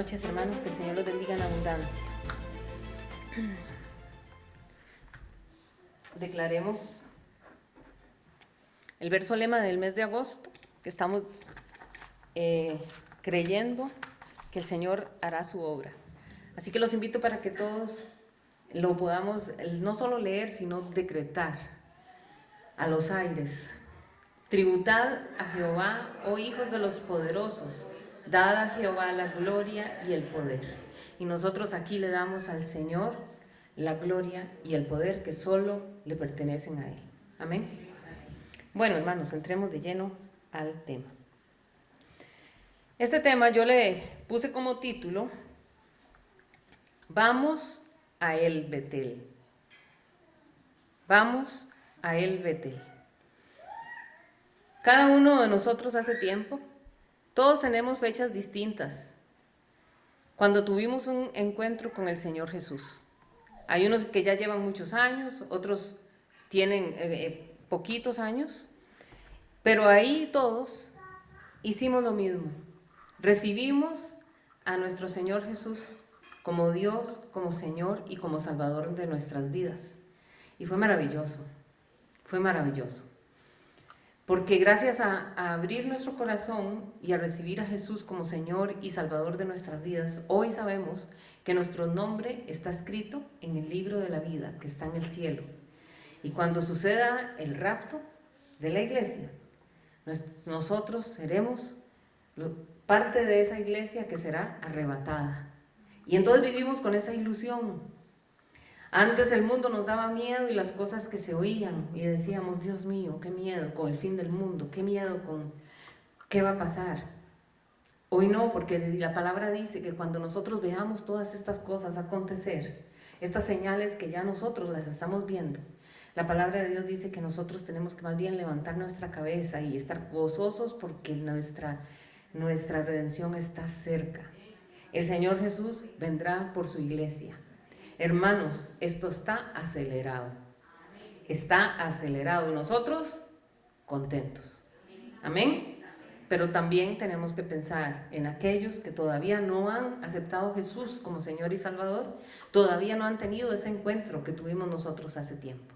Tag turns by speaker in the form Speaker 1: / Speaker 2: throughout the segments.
Speaker 1: noches, hermanos, que el Señor los bendiga en abundancia. Declaremos el verso lema del mes de agosto, que estamos creyendo que el Señor hará su obra. Así que los invito para que todos lo podamos no solo leer, sino decretar a los aires. Tributad a Jehová, oh hijos de los poderosos, dad a Jehová la gloria y el poder. Y nosotros aquí le damos al Señor la gloria y el poder que solo le pertenecen a Él. Amén. Bueno, hermanos, entremos de lleno al tema. Este tema yo le puse como título: Vamos a El Betel. Vamos a El Betel. Cada uno de nosotros hace tiempo, todos tenemos fechas distintas cuando tuvimos un encuentro con el Señor Jesús. Hay unos que ya llevan muchos años, otros tienen poquitos años, pero ahí todos hicimos lo mismo. Recibimos a nuestro Señor Jesús como Dios, como Señor y como Salvador de nuestras vidas. Y fue maravilloso, fue maravilloso. Porque gracias a abrir nuestro corazón y a recibir a Jesús como Señor y Salvador de nuestras vidas, hoy sabemos que nuestro nombre está escrito en el libro de la vida que está en el cielo. Y cuando suceda el rapto de la iglesia, nosotros seremos parte de esa iglesia que será arrebatada. Y entonces vivimos con esa ilusión. Antes el mundo nos daba miedo y las cosas que se oían y decíamos, Dios mío, qué miedo con el fin del mundo, qué miedo con qué va a pasar. Hoy no, porque la palabra dice que cuando nosotros veamos todas estas cosas acontecer, estas señales que ya nosotros las estamos viendo, la palabra de Dios dice que nosotros tenemos que más bien levantar nuestra cabeza y estar gozosos porque nuestra redención está cerca. El Señor Jesús vendrá por su iglesia. Hermanos, esto está acelerado y nosotros contentos. Amén. Pero también tenemos que pensar en aquellos que todavía no han aceptado a Jesús como Señor y Salvador, todavía no han tenido ese encuentro que tuvimos nosotros hace tiempo.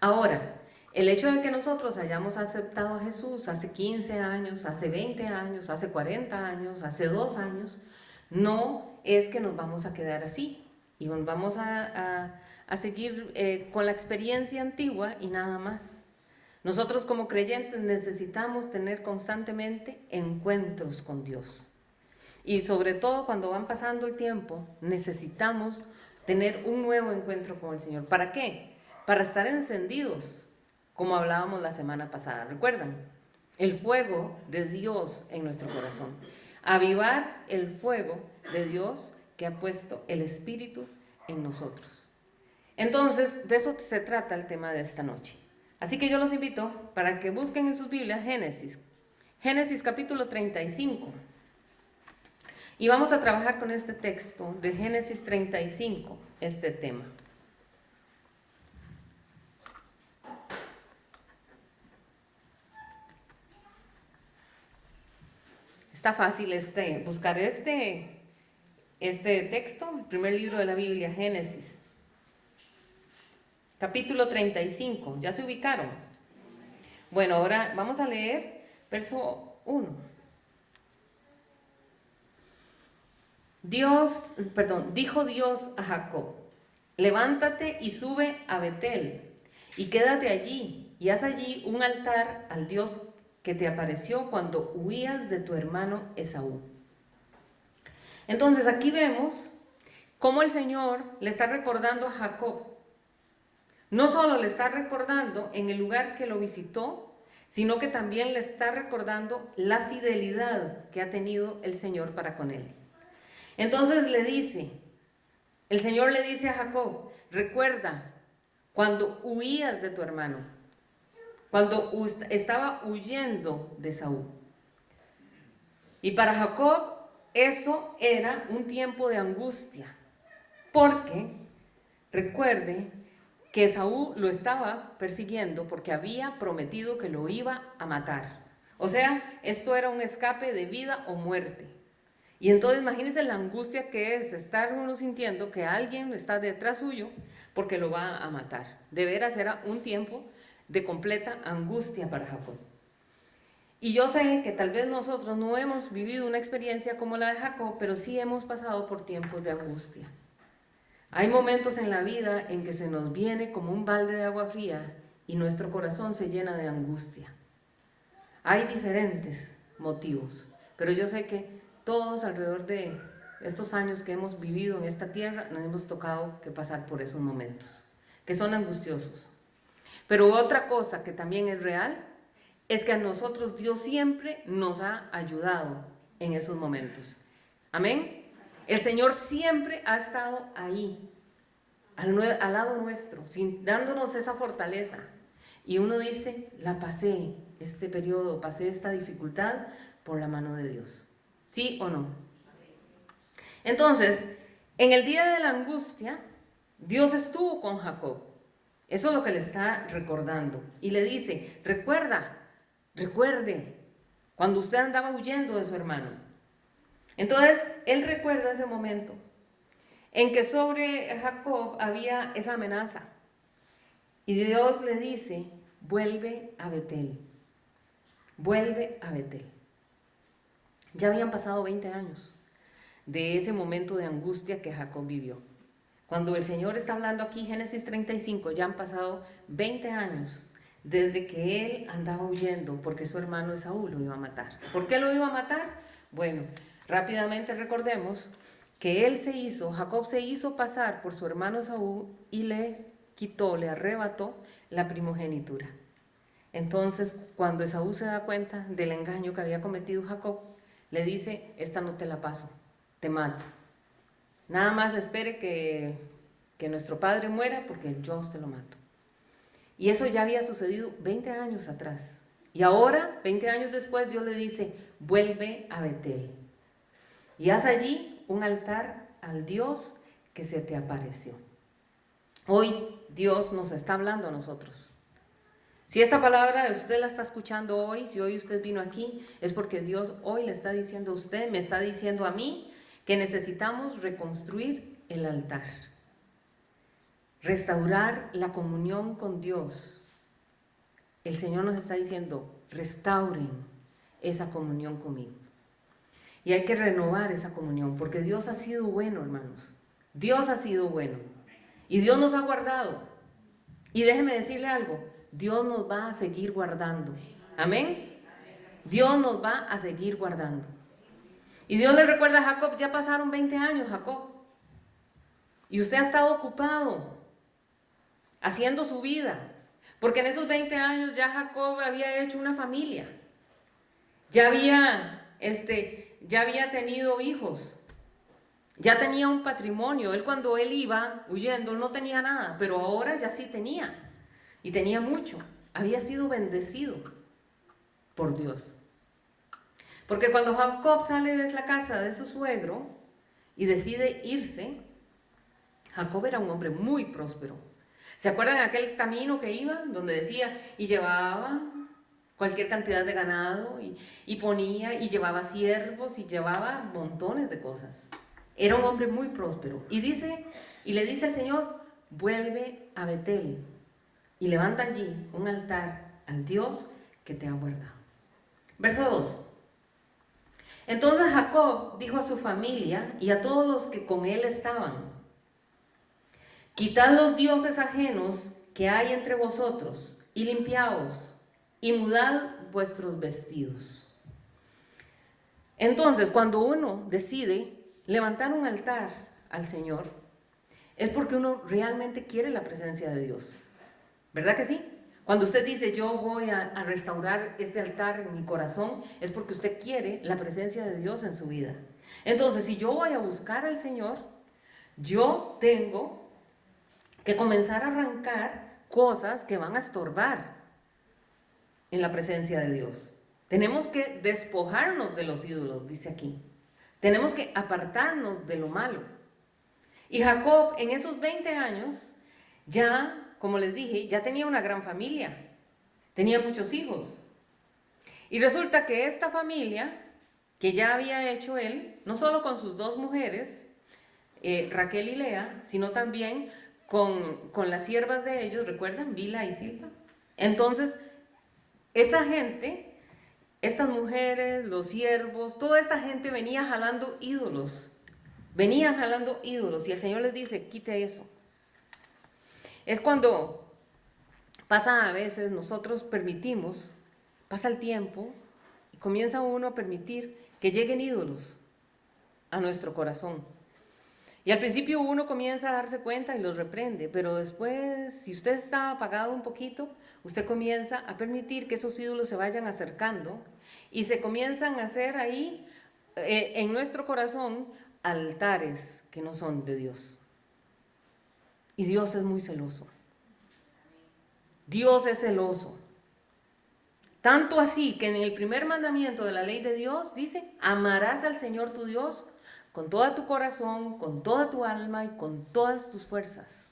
Speaker 1: Ahora, el hecho de que nosotros hayamos aceptado a Jesús hace 15 años, hace 20 años, hace 40 años, hace 2 años, no es que nos vamos a quedar así. Y vamos a seguir con la experiencia antigua y nada más. Nosotros como creyentes necesitamos tener constantemente encuentros con Dios. Y sobre todo cuando van pasando el tiempo, necesitamos tener un nuevo encuentro con el Señor. ¿Para qué? Para estar encendidos, como hablábamos la semana pasada. ¿Recuerdan? El fuego de Dios en nuestro corazón. Avivar el fuego de Dios que ha puesto el Espíritu en nosotros. Entonces, de eso se trata el tema de esta noche. Así que yo los invito para que busquen en sus Biblias Génesis capítulo 35. Y vamos a trabajar con este texto de Génesis 35, este tema. Está fácil buscar este texto, el primer libro de la Biblia, Génesis, capítulo 35. ¿Ya se ubicaron? Bueno, ahora vamos a leer verso 1. Dijo Dios a Jacob: levántate y sube a Betel, y quédate allí, y haz allí un altar al Dios que te apareció cuando huías de tu hermano Esaú. Entonces aquí vemos cómo el Señor le está recordando a Jacob. No solo le está recordando en el lugar que lo visitó, sino que también le está recordando la fidelidad que ha tenido el Señor para con él. Entonces el Señor le dice a Jacob: recuerdas cuando huías de tu hermano, cuando estaba huyendo de Esaú. Y para Jacob eso era un tiempo de angustia, porque recuerde que Esaú lo estaba persiguiendo porque había prometido que lo iba a matar. O sea, esto era un escape de vida o muerte. Y entonces imagínense la angustia que es estar uno sintiendo que alguien está detrás suyo porque lo va a matar. De veras era un tiempo de completa angustia para Jacob. Y yo sé que tal vez nosotros no hemos vivido una experiencia como la de Jacob, pero sí hemos pasado por tiempos de angustia. Hay momentos en la vida en que se nos viene como un balde de agua fría y nuestro corazón se llena de angustia. Hay diferentes motivos, pero yo sé que todos alrededor de estos años que hemos vivido en esta tierra nos hemos tocado que pasar por esos momentos, que son angustiosos. Pero otra cosa que también es real es que a nosotros Dios siempre nos ha ayudado en esos momentos. Amén. El Señor siempre ha estado ahí, al lado nuestro, dándonos esa fortaleza. Y uno dice, la pasé, este periodo, pasé esta dificultad por la mano de Dios. ¿Sí o no? Entonces, en el día de la angustia, Dios estuvo con Jacob. Eso es lo que le está recordando. Y le dice, recuerde, cuando usted andaba huyendo de su hermano. Entonces, él recuerda ese momento en que sobre Jacob había esa amenaza. Y Dios le dice, vuelve a Betel. Vuelve a Betel. Ya habían pasado 20 años de ese momento de angustia que Jacob vivió. Cuando el Señor está hablando aquí, Génesis 35, ya han pasado 20 años desde que él andaba huyendo porque su hermano Esaú lo iba a matar. ¿Por qué lo iba a matar? Bueno, rápidamente recordemos que Jacob se hizo pasar por su hermano Esaú y le arrebató la primogenitura. Entonces, cuando Esaú se da cuenta del engaño que había cometido Jacob, le dice, esta no te la paso, te mato. Nada más espere que nuestro padre muera porque yo te lo mato. Y eso ya había sucedido 20 años atrás. Y ahora, 20 años después, Dios le dice, vuelve a Betel. Y haz allí un altar al Dios que se te apareció. Hoy Dios nos está hablando a nosotros. Si esta palabra usted la está escuchando hoy, si hoy usted vino aquí, es porque Dios hoy le está diciendo a usted, me está diciendo a mí, que necesitamos reconstruir el altar. Restaurar la comunión con Dios. El Señor nos está diciendo, restauren esa comunión conmigo. Y hay que renovar esa comunión, porque Dios ha sido bueno, hermanos. Dios ha sido bueno. Y Dios nos ha guardado. Y déjeme decirle algo, Dios nos va a seguir guardando. Amén. Dios nos va a seguir guardando. Y Dios le recuerda a Jacob, ya pasaron 20 años, Jacob. Y usted ha estado ocupado haciendo su vida. Porque en esos 20 años ya Jacob había hecho una familia. Ya había tenido hijos. Ya tenía un patrimonio. Cuando él iba huyendo, no tenía nada, pero ahora ya sí tenía. Y tenía mucho. Había sido bendecido por Dios. Porque cuando Jacob sale de la casa de su suegro y decide irse, Jacob era un hombre muy próspero. ¿Se acuerdan de aquel camino que iba? Donde decía, y llevaba cualquier cantidad de ganado, y ponía, y llevaba siervos, y llevaba montones de cosas. Era un hombre muy próspero. Y le dice al Señor, vuelve a Betel y levanta allí un altar al Dios que te ha guardado. Verso 2. Entonces Jacob dijo a su familia y a todos los que con él estaban, quitad los dioses ajenos que hay entre vosotros y limpiaos y mudad vuestros vestidos. Entonces, cuando uno decide levantar un altar al Señor, es porque uno realmente quiere la presencia de Dios. ¿Verdad que sí? Cuando usted dice, yo voy a restaurar este altar en mi corazón, es porque usted quiere la presencia de Dios en su vida. Entonces, si yo voy a buscar al Señor, yo tengo que comenzar a arrancar cosas que van a estorbar en la presencia de Dios. Tenemos que despojarnos de los ídolos, dice aquí. Tenemos que apartarnos de lo malo. Y Jacob en esos 20 años ya, como les dije, ya tenía una gran familia. Tenía muchos hijos. Y resulta que esta familia que ya había hecho él, no solo con sus dos mujeres, Raquel y Lea, sino también con las siervas de ellos, ¿recuerdan? Bilha y Silpa. Entonces, esa gente, estas mujeres, los siervos, toda esta gente venía jalando ídolos. Venían jalando ídolos y el Señor les dice, quite eso. Es cuando pasa a veces, nosotros permitimos, pasa el tiempo y comienza uno a permitir que lleguen ídolos a nuestro corazón. Y al principio uno comienza a darse cuenta y los reprende, pero después, si usted está apagado un poquito, usted comienza a permitir que esos ídolos se vayan acercando y se comienzan a hacer ahí, en nuestro corazón, altares que no son de Dios. Y Dios es muy celoso. Dios es celoso. Tanto así que en el primer mandamiento de la ley de Dios dice, amarás al Señor tu Dios con todo tu corazón, con toda tu alma y con todas tus fuerzas.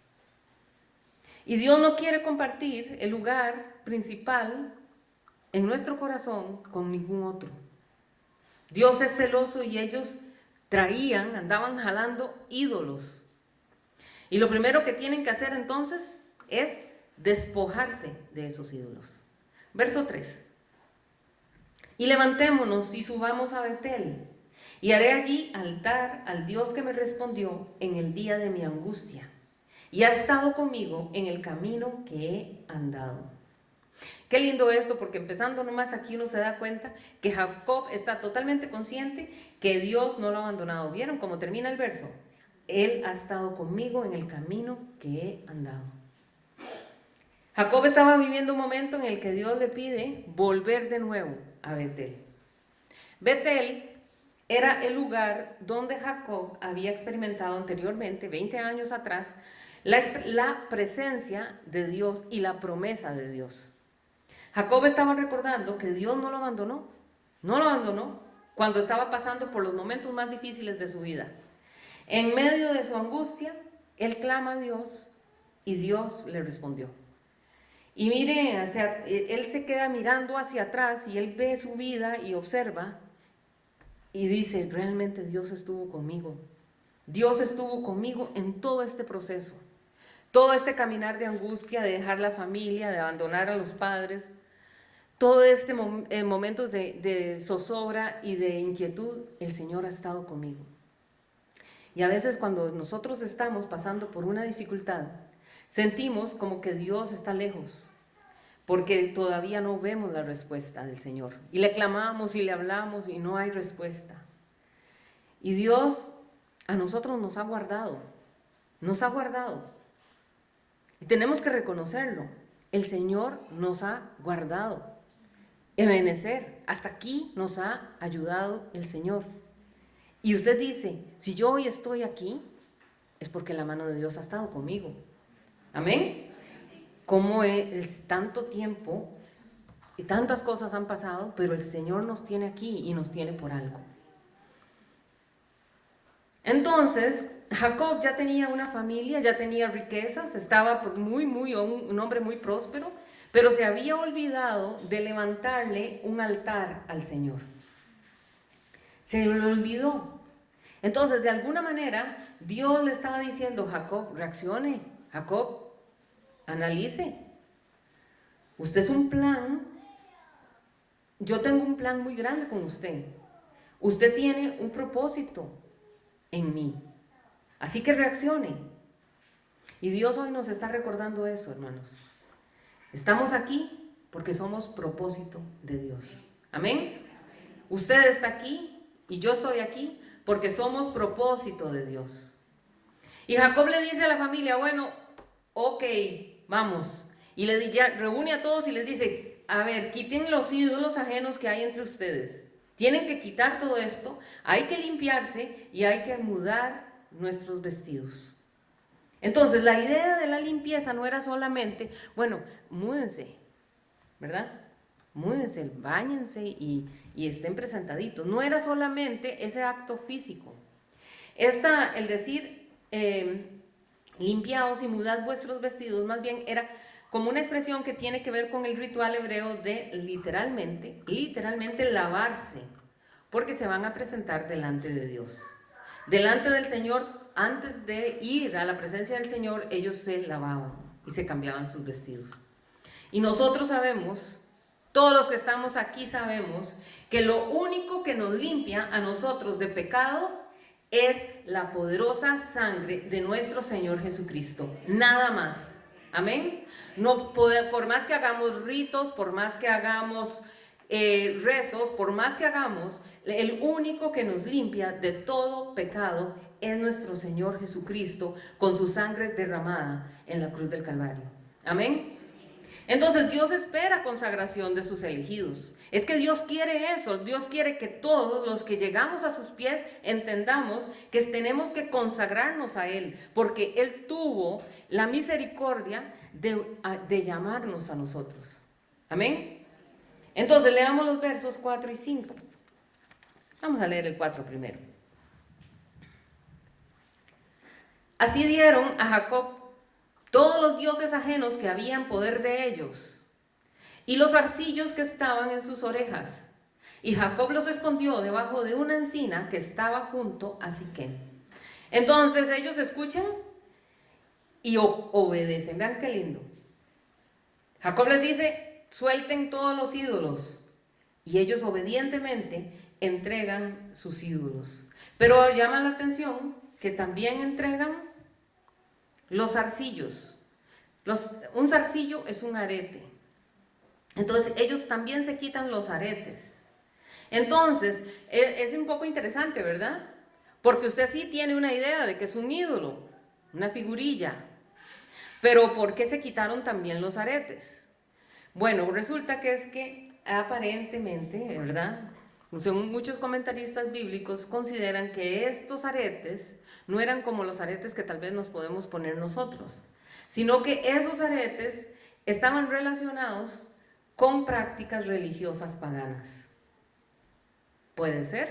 Speaker 1: Y Dios no quiere compartir el lugar principal en nuestro corazón con ningún otro. Dios es celoso y ellos andaban jalando ídolos. Y lo primero que tienen que hacer entonces es despojarse de esos ídolos. Verso 3. Y levantémonos y subamos a Betel, y haré allí altar al Dios que me respondió en el día de mi angustia, y ha estado conmigo en el camino que he andado. Qué lindo esto, porque empezando nomás aquí uno se da cuenta que Jacob está totalmente consciente que Dios no lo ha abandonado. ¿Vieron cómo termina el verso? Él ha estado conmigo en el camino que he andado. Jacob estaba viviendo un momento en el que Dios le pide volver de nuevo a Betel. Betel era el lugar donde Jacob había experimentado anteriormente, 20 años atrás, la presencia de Dios y la promesa de Dios. Jacob estaba recordando que Dios no lo abandonó cuando estaba pasando por los momentos más difíciles de su vida. En medio de su angustia, él clama a Dios y Dios le respondió. Y mire, él se queda mirando hacia atrás y él ve su vida y observa y dice, realmente Dios estuvo conmigo. Dios estuvo conmigo en todo este proceso. Todo este caminar de angustia, de dejar la familia, de abandonar a los padres, todo este momentos de zozobra y de inquietud, el Señor ha estado conmigo. Y a veces cuando nosotros estamos pasando por una dificultad, sentimos como que Dios está lejos, porque todavía no vemos la respuesta del Señor. Y le clamamos y le hablamos y no hay respuesta. Y Dios a nosotros nos ha guardado. Y tenemos que reconocerlo. El Señor nos ha guardado. Ebenecer, hasta aquí nos ha ayudado el Señor. Y usted dice, si yo hoy estoy aquí, es porque la mano de Dios ha estado conmigo. Amén. Como es tanto tiempo y tantas cosas han pasado, pero el Señor nos tiene aquí y nos tiene por algo. Entonces, Jacob ya tenía una familia, ya tenía riquezas, estaba un hombre muy próspero, pero se había olvidado de levantarle un altar al Señor. Se le olvidó. Entonces, de alguna manera, Dios le estaba diciendo, Jacob, reaccione, Jacob, analice. Usted es un plan. Yo tengo un plan muy grande con usted. Usted tiene un propósito en mí. Así que reaccione. Y Dios hoy nos está recordando eso, hermanos. Estamos aquí porque somos propósito de Dios. Amén. Usted está aquí y yo estoy aquí porque somos propósito de Dios. Y Jacob le dice a la familia, bueno, ok, vamos. Y ya reúne a todos y les dice, a ver, quiten los ídolos ajenos que hay entre ustedes. Tienen que quitar todo esto, hay que limpiarse y hay que mudar nuestros vestidos. Entonces, la idea de la limpieza no era solamente, bueno, múdense, ¿verdad? Múdense, báñense y estén presentaditos. No era solamente ese acto físico. El decir, limpiaos y mudad vuestros vestidos, más bien era como una expresión que tiene que ver con el ritual hebreo de literalmente lavarse porque se van a presentar delante de Dios. Delante del Señor, antes de ir a la presencia del Señor, ellos se lavaban y se cambiaban sus vestidos. Y nosotros sabemos, todos los que estamos aquí sabemos, que lo único que nos limpia a nosotros de pecado es la poderosa sangre de nuestro Señor Jesucristo. Nada más. Amén. No por más que hagamos ritos, por más que hagamos rezos, por más que hagamos, el único que nos limpia de todo pecado es nuestro Señor Jesucristo con su sangre derramada en la cruz del Calvario. Amén. Entonces Dios espera consagración de sus elegidos. Es que Dios quiere eso. Dios quiere que todos los que llegamos a sus pies entendamos que tenemos que consagrarnos a Él, porque Él tuvo la misericordia de llamarnos a nosotros. Amén. Entonces leamos los versos 4 y 5. Vamos a leer el 4 primero. Así dieron a Jacob todos los dioses ajenos que había en poder de ellos, y los arcillos que estaban en sus orejas. Y Jacob los escondió debajo de una encina que estaba junto a Siquem. Entonces ellos escuchan y obedecen. Vean qué lindo. Jacob les dice, suelten todos los ídolos. Y ellos obedientemente entregan sus ídolos. Pero llama la atención que también entregan los zarcillos. Un zarcillo es un arete. Entonces ellos también se quitan los aretes. Entonces es un poco interesante, ¿verdad? Porque usted sí tiene una idea de que es un ídolo, una figurilla. Pero ¿por qué se quitaron también los aretes? Bueno, resulta que es que aparentemente, ¿verdad? Según muchos comentaristas bíblicos consideran que estos aretes no eran como los aretes que tal vez nos podemos poner nosotros, sino que esos aretes estaban relacionados con prácticas religiosas paganas. Puede ser.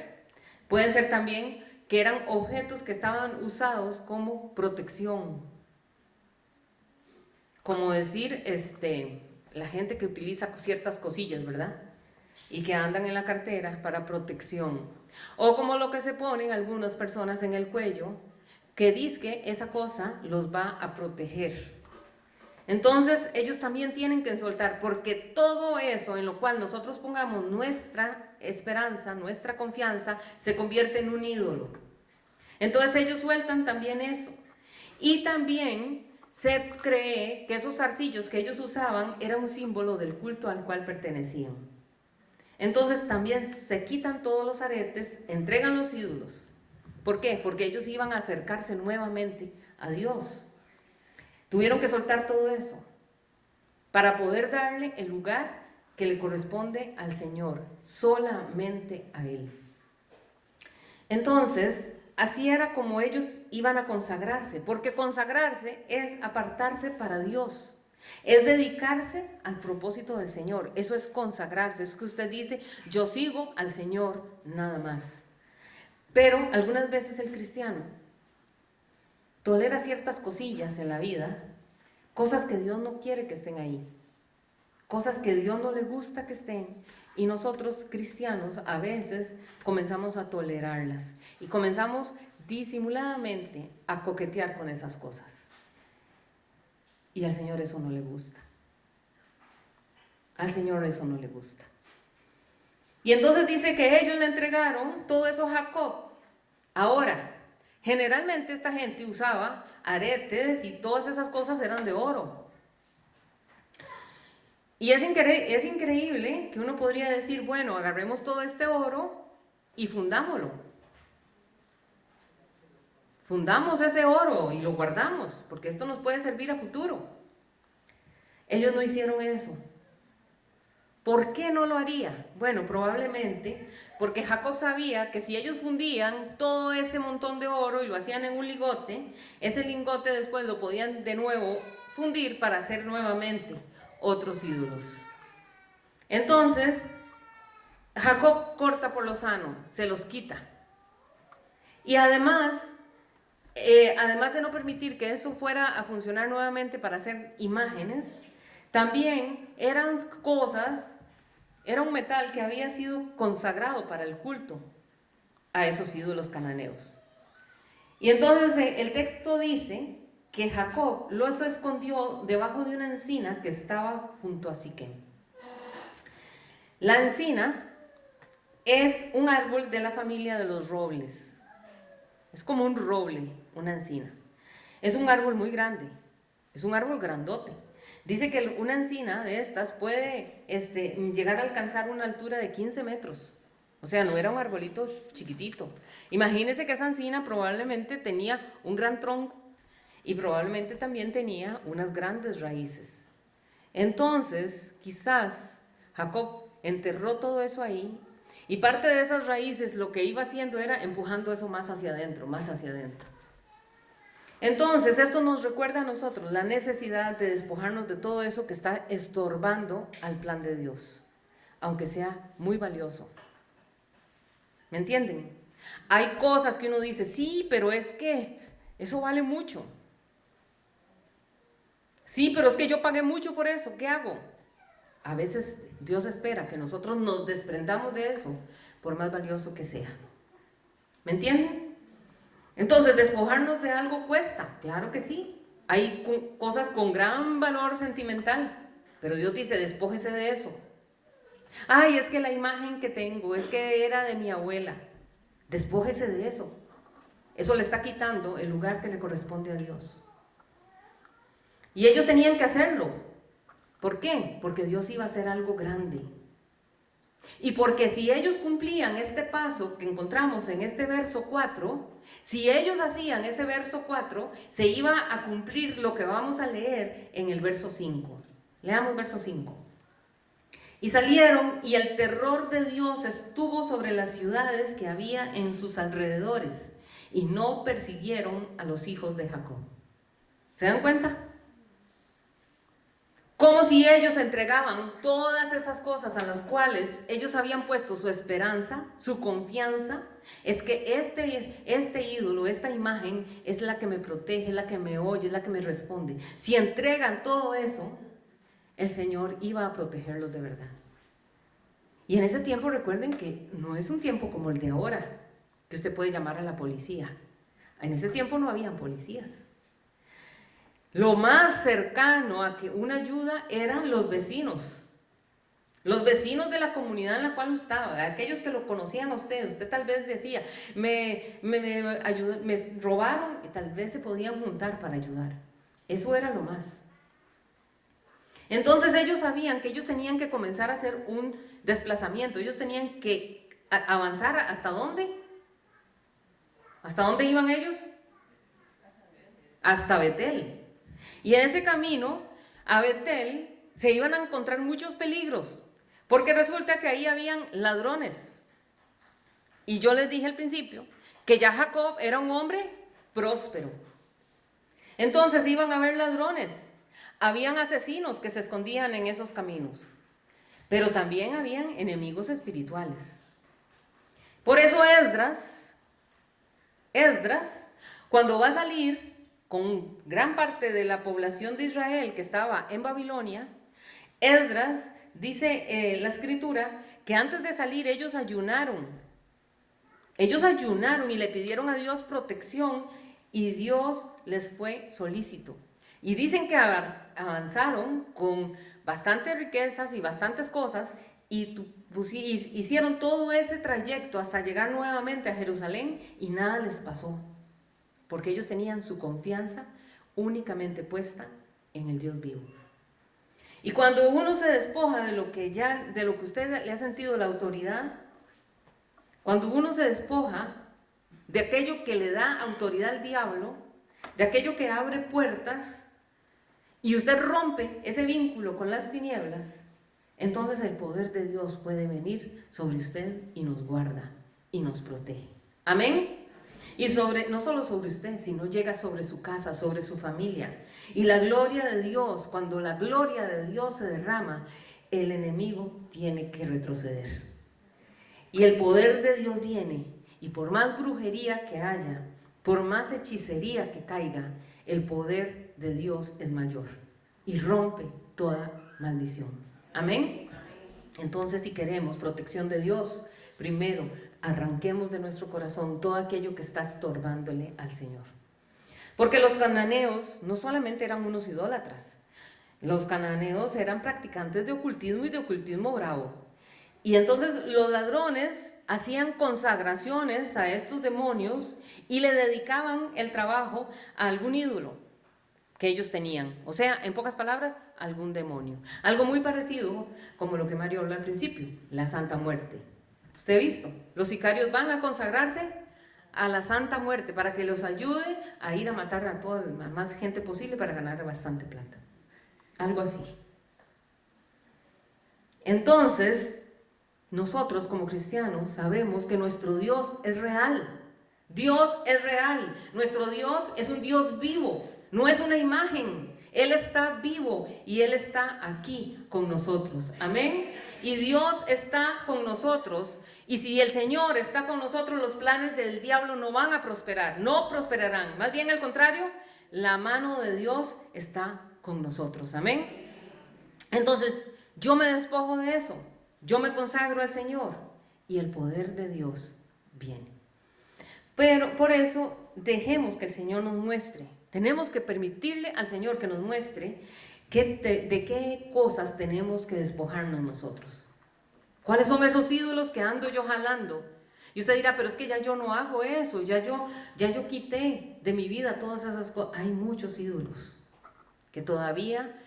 Speaker 1: Pueden ser también que eran objetos que estaban usados como protección. Como decir, la gente que utiliza ciertas cosillas, ¿verdad? Y que andan en la cartera para protección. O como lo que se ponen algunas personas en el cuello, que dizque esa cosa los va a proteger. Entonces ellos también tienen que soltar, porque todo eso en lo cual nosotros pongamos nuestra esperanza, nuestra confianza, se convierte en un ídolo. Entonces ellos sueltan también eso. Y también se cree que esos zarcillos que ellos usaban era un símbolo del culto al cual pertenecían. Entonces también se quitan todos los aretes, entregan los ídolos. ¿Por qué? Porque ellos iban a acercarse nuevamente a Dios. Tuvieron que soltar todo eso para poder darle el lugar que le corresponde al Señor, solamente a Él. Entonces, así era como ellos iban a consagrarse, porque consagrarse es apartarse para Dios. Es dedicarse al propósito del Señor. Eso es consagrarse. Es que usted dice, yo sigo al Señor nada más. Pero algunas veces el cristiano tolera ciertas cosillas en la vida, cosas que Dios no quiere que estén ahí, cosas que Dios no le gusta que estén, y nosotros cristianos a veces comenzamos a tolerarlas y comenzamos disimuladamente a coquetear con esas cosas. Y al Señor eso no le gusta. Al Señor eso no le gusta. Y entonces dice que ellos le entregaron todo eso a Jacob. Ahora, generalmente esta gente usaba aretes y todas esas cosas eran de oro. Y es increíble que uno podría decir, bueno, agarremos todo este oro y fundámoslo. Fundamos ese oro y lo guardamos, porque esto nos puede servir a futuro. Ellos no hicieron eso. ¿Por qué no lo haría? Bueno, probablemente porque Jacob sabía que si ellos fundían todo ese montón de oro y lo hacían en un lingote, ese lingote después lo podían de nuevo fundir para hacer nuevamente otros ídolos. Entonces, Jacob corta por lo sano, se los quita. Y además de no permitir que eso fuera a funcionar nuevamente para hacer imágenes, también eran cosas, era un metal que había sido consagrado para el culto. a esos ídolos cananeos. Y entonces el texto dice que Jacob los escondió debajo de una encina que estaba junto a Siquem. La encina es un árbol de la familia de los robles. Es como un roble, una encina. Es un árbol muy grande, es un árbol grandote. Dice que una encina de estas puede llegar a alcanzar una altura de 15 metros. O sea, no era un arbolito chiquitito. Imagínense que esa encina probablemente tenía un gran tronco y probablemente también tenía unas grandes raíces. Entonces, quizás Jacob enterró todo eso ahí y parte de esas raíces lo que iba haciendo era empujando eso más hacia adentro, más hacia adentro. Entonces, esto nos recuerda a nosotros la necesidad de despojarnos de todo eso que está estorbando al plan de Dios, aunque sea muy valioso. ¿Me entienden? Hay cosas que uno dice, sí, pero es que eso vale mucho. Sí, pero es que yo pagué mucho por eso, ¿qué hago? A veces Dios espera que nosotros nos desprendamos de eso, por más valioso que sea. ¿Me entienden? Entonces, despojarnos de algo cuesta, claro que sí. Hay cosas con gran valor sentimental, pero Dios dice, despójese de eso. Ay, es que la imagen que tengo, es que era de mi abuela. Despójese de eso. Eso le está quitando el lugar que le corresponde a Dios. Y ellos tenían que hacerlo. ¿Por qué? Porque Dios iba a hacer algo grande. Y porque si ellos cumplían este paso que encontramos en este verso 4, si ellos hacían ese verso 4, se iba a cumplir lo que vamos a leer en el verso 5. Leamos verso 5. Y salieron, y el terror de Dios estuvo sobre las ciudades que había en sus alrededores, y no persiguieron a los hijos de Jacob. ¿Se dan cuenta? Como si ellos entregaban todas esas cosas a las cuales ellos habían puesto su esperanza, su confianza. Es que este ídolo, esta imagen es la que me protege, es la que me oye, es la que me responde. Si entregan todo eso, el Señor iba a protegerlos de verdad. Y en ese tiempo recuerden que no es un tiempo como el de ahora, que usted puede llamar a la policía. En ese tiempo no habían policías. Lo más cercano a que una ayuda eran los vecinos de la comunidad en la cual estaba, aquellos que lo conocían a usted. Usted tal vez decía, me robaron, y tal vez se podían juntar para ayudar. Eso era lo más. Entonces ellos sabían que ellos tenían que comenzar a hacer un desplazamiento, ellos tenían que avanzar. ¿Hasta dónde? ¿Hasta dónde iban ellos? Hasta Betel. Y en ese camino a Betel se iban a encontrar muchos peligros, porque resulta que ahí habían ladrones. Y yo les dije al principio que ya Jacob era un hombre próspero. Entonces iban a haber ladrones, habían asesinos que se escondían en esos caminos, pero también habían enemigos espirituales. Por eso Esdras, cuando va a salir con gran parte de la población de Israel que estaba en Babilonia, Esdras dice la escritura que antes de salir ellos ayunaron y le pidieron a Dios protección, y Dios les fue solícito. Y dicen que avanzaron con bastantes riquezas y bastantes cosas, y hicieron todo ese trayecto hasta llegar nuevamente a Jerusalén, y nada les pasó, porque ellos tenían su confianza únicamente puesta en el Dios vivo. Y cuando uno se despoja de lo que usted le ha sentido la autoridad, cuando uno se despoja de aquello que le da autoridad al diablo, de aquello que abre puertas, y usted rompe ese vínculo con las tinieblas, entonces el poder de Dios puede venir sobre usted y nos guarda y nos protege. Amén. Y no solo sobre usted, sino llega sobre su casa, sobre su familia. Y la gloria de Dios, cuando la gloria de Dios se derrama, el enemigo tiene que retroceder. Y el poder de Dios viene, y por más brujería que haya, por más hechicería que caiga, el poder de Dios es mayor y rompe toda maldición. Amén. Entonces, si queremos protección de Dios, primero arranquemos de nuestro corazón todo aquello que está estorbándole al Señor. Porque los cananeos no solamente eran unos idólatras, los cananeos eran practicantes de ocultismo y de ocultismo bravo. Y entonces los ladrones hacían consagraciones a estos demonios y le dedicaban el trabajo a algún ídolo que ellos tenían. O sea, en pocas palabras, algún demonio. Algo muy parecido como lo que Mario habló al principio, la Santa Muerte. Usted ha visto, los sicarios van a consagrarse a la Santa Muerte para que los ayude a ir a matar a toda la más gente posible para ganar bastante plata. Algo así. Entonces, nosotros como cristianos sabemos que nuestro Dios es real. Dios es real. Nuestro Dios es un Dios vivo, no es una imagen. Él está vivo y Él está aquí con nosotros. Amén. Y Dios está con nosotros. Y si el Señor está con nosotros, los planes del diablo no van a prosperar, no prosperarán. Más bien al contrario, la mano de Dios está con nosotros. Amén. Entonces, yo me despojo de eso. Yo me consagro al Señor y el poder de Dios viene. Pero por eso dejemos que el Señor nos muestre. Tenemos que permitirle al Señor que nos muestre de qué cosas tenemos que despojarnos nosotros. ¿Cuáles son esos ídolos que ando yo jalando? Y usted dirá, pero es que ya yo no hago eso, ya yo quité de mi vida todas esas cosas. Hay muchos ídolos que todavía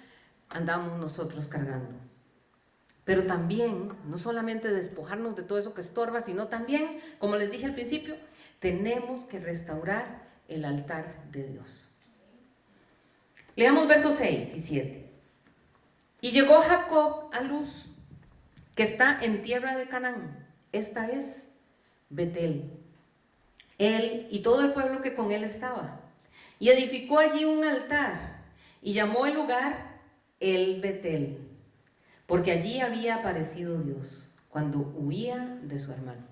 Speaker 1: andamos nosotros cargando. Pero también, no solamente despojarnos de todo eso que estorba, sino también, como les dije al principio, tenemos que restaurar el altar de Dios. Leamos versos 6 y 7. Y llegó Jacob a Luz, que está en tierra de Canaán. Esta es Betel. Él y todo el pueblo que con él estaba. Y edificó allí un altar y llamó el lugar El Betel, porque allí había aparecido Dios cuando huía de su hermano.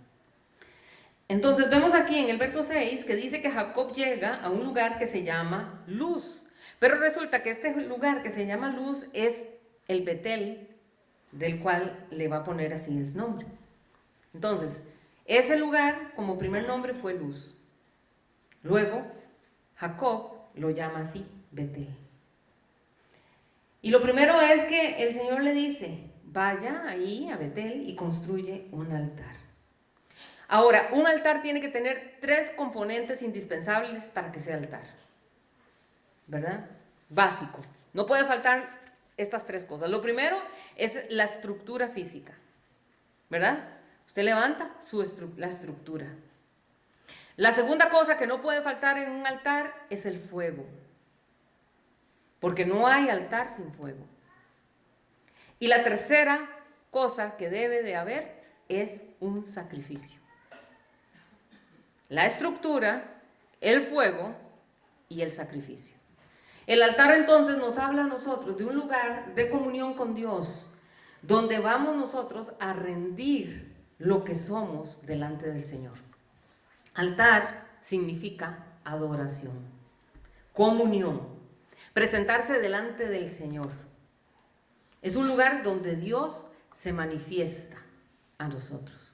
Speaker 1: Entonces vemos aquí en el verso 6 que dice que Jacob llega a un lugar que se llama Luz. Pero resulta que este lugar que se llama Luz es el Betel, del cual le va a poner así el nombre. Entonces, ese lugar como primer nombre fue Luz. Luego, Jacob lo llama así, Betel. Y lo primero es que el Señor le dice, vaya ahí a Betel y construye un altar. Ahora, un altar tiene que tener 3 componentes indispensables para que sea altar, ¿verdad? Básico. No puede faltar estas 3 cosas. Lo primero es la estructura física, ¿verdad? Usted levanta la estructura. La segunda cosa que no puede faltar en un altar es el fuego, porque no hay altar sin fuego. Y la tercera cosa que debe de haber es un sacrificio. La estructura, el fuego y el sacrificio. El altar entonces nos habla a nosotros de un lugar de comunión con Dios, donde vamos nosotros a rendir lo que somos delante del Señor. Altar significa adoración, comunión, presentarse delante del Señor. Es un lugar donde Dios se manifiesta a nosotros.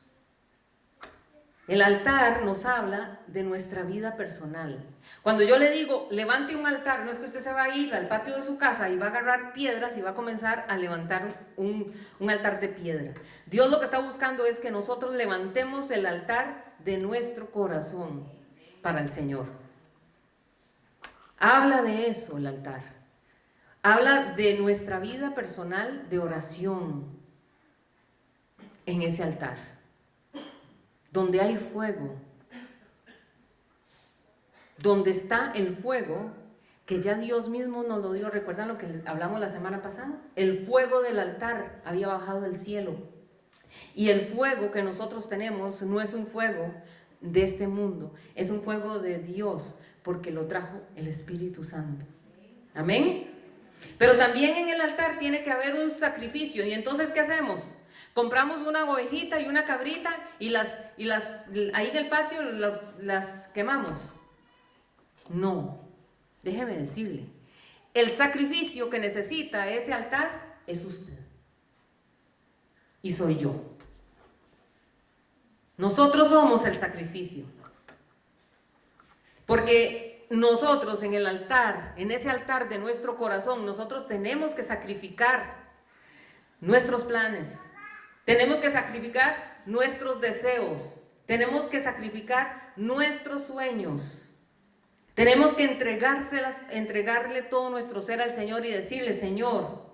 Speaker 1: El altar nos habla de nuestra vida personal. Cuando yo le digo, levante un altar, no es que usted se va a ir al patio de su casa y va a agarrar piedras y va a comenzar a levantar un altar de piedra. Dios lo que está buscando es que nosotros levantemos el altar de nuestro corazón para el Señor. Habla de eso el altar. Habla de nuestra vida personal de oración en ese altar, donde hay fuego, donde está el fuego que ya Dios mismo nos lo dio. ¿Recuerdan lo que hablamos la semana pasada? El fuego del altar había bajado del cielo. Y el fuego que nosotros tenemos no es un fuego de este mundo, es un fuego de Dios, porque lo trajo el Espíritu Santo. Amén. Pero también en el altar tiene que haber un sacrificio. ¿Y entonces qué hacemos? Compramos una ovejita y una cabrita y ahí en el patio las quemamos. No, déjeme decirle, el sacrificio que necesita ese altar es usted y soy yo. Nosotros somos el sacrificio. Porque nosotros en el altar, en ese altar de nuestro corazón, nosotros tenemos que sacrificar nuestros planes. Tenemos que sacrificar nuestros deseos. Tenemos que sacrificar nuestros sueños. Tenemos que entregarle todo nuestro ser al Señor y decirle: Señor,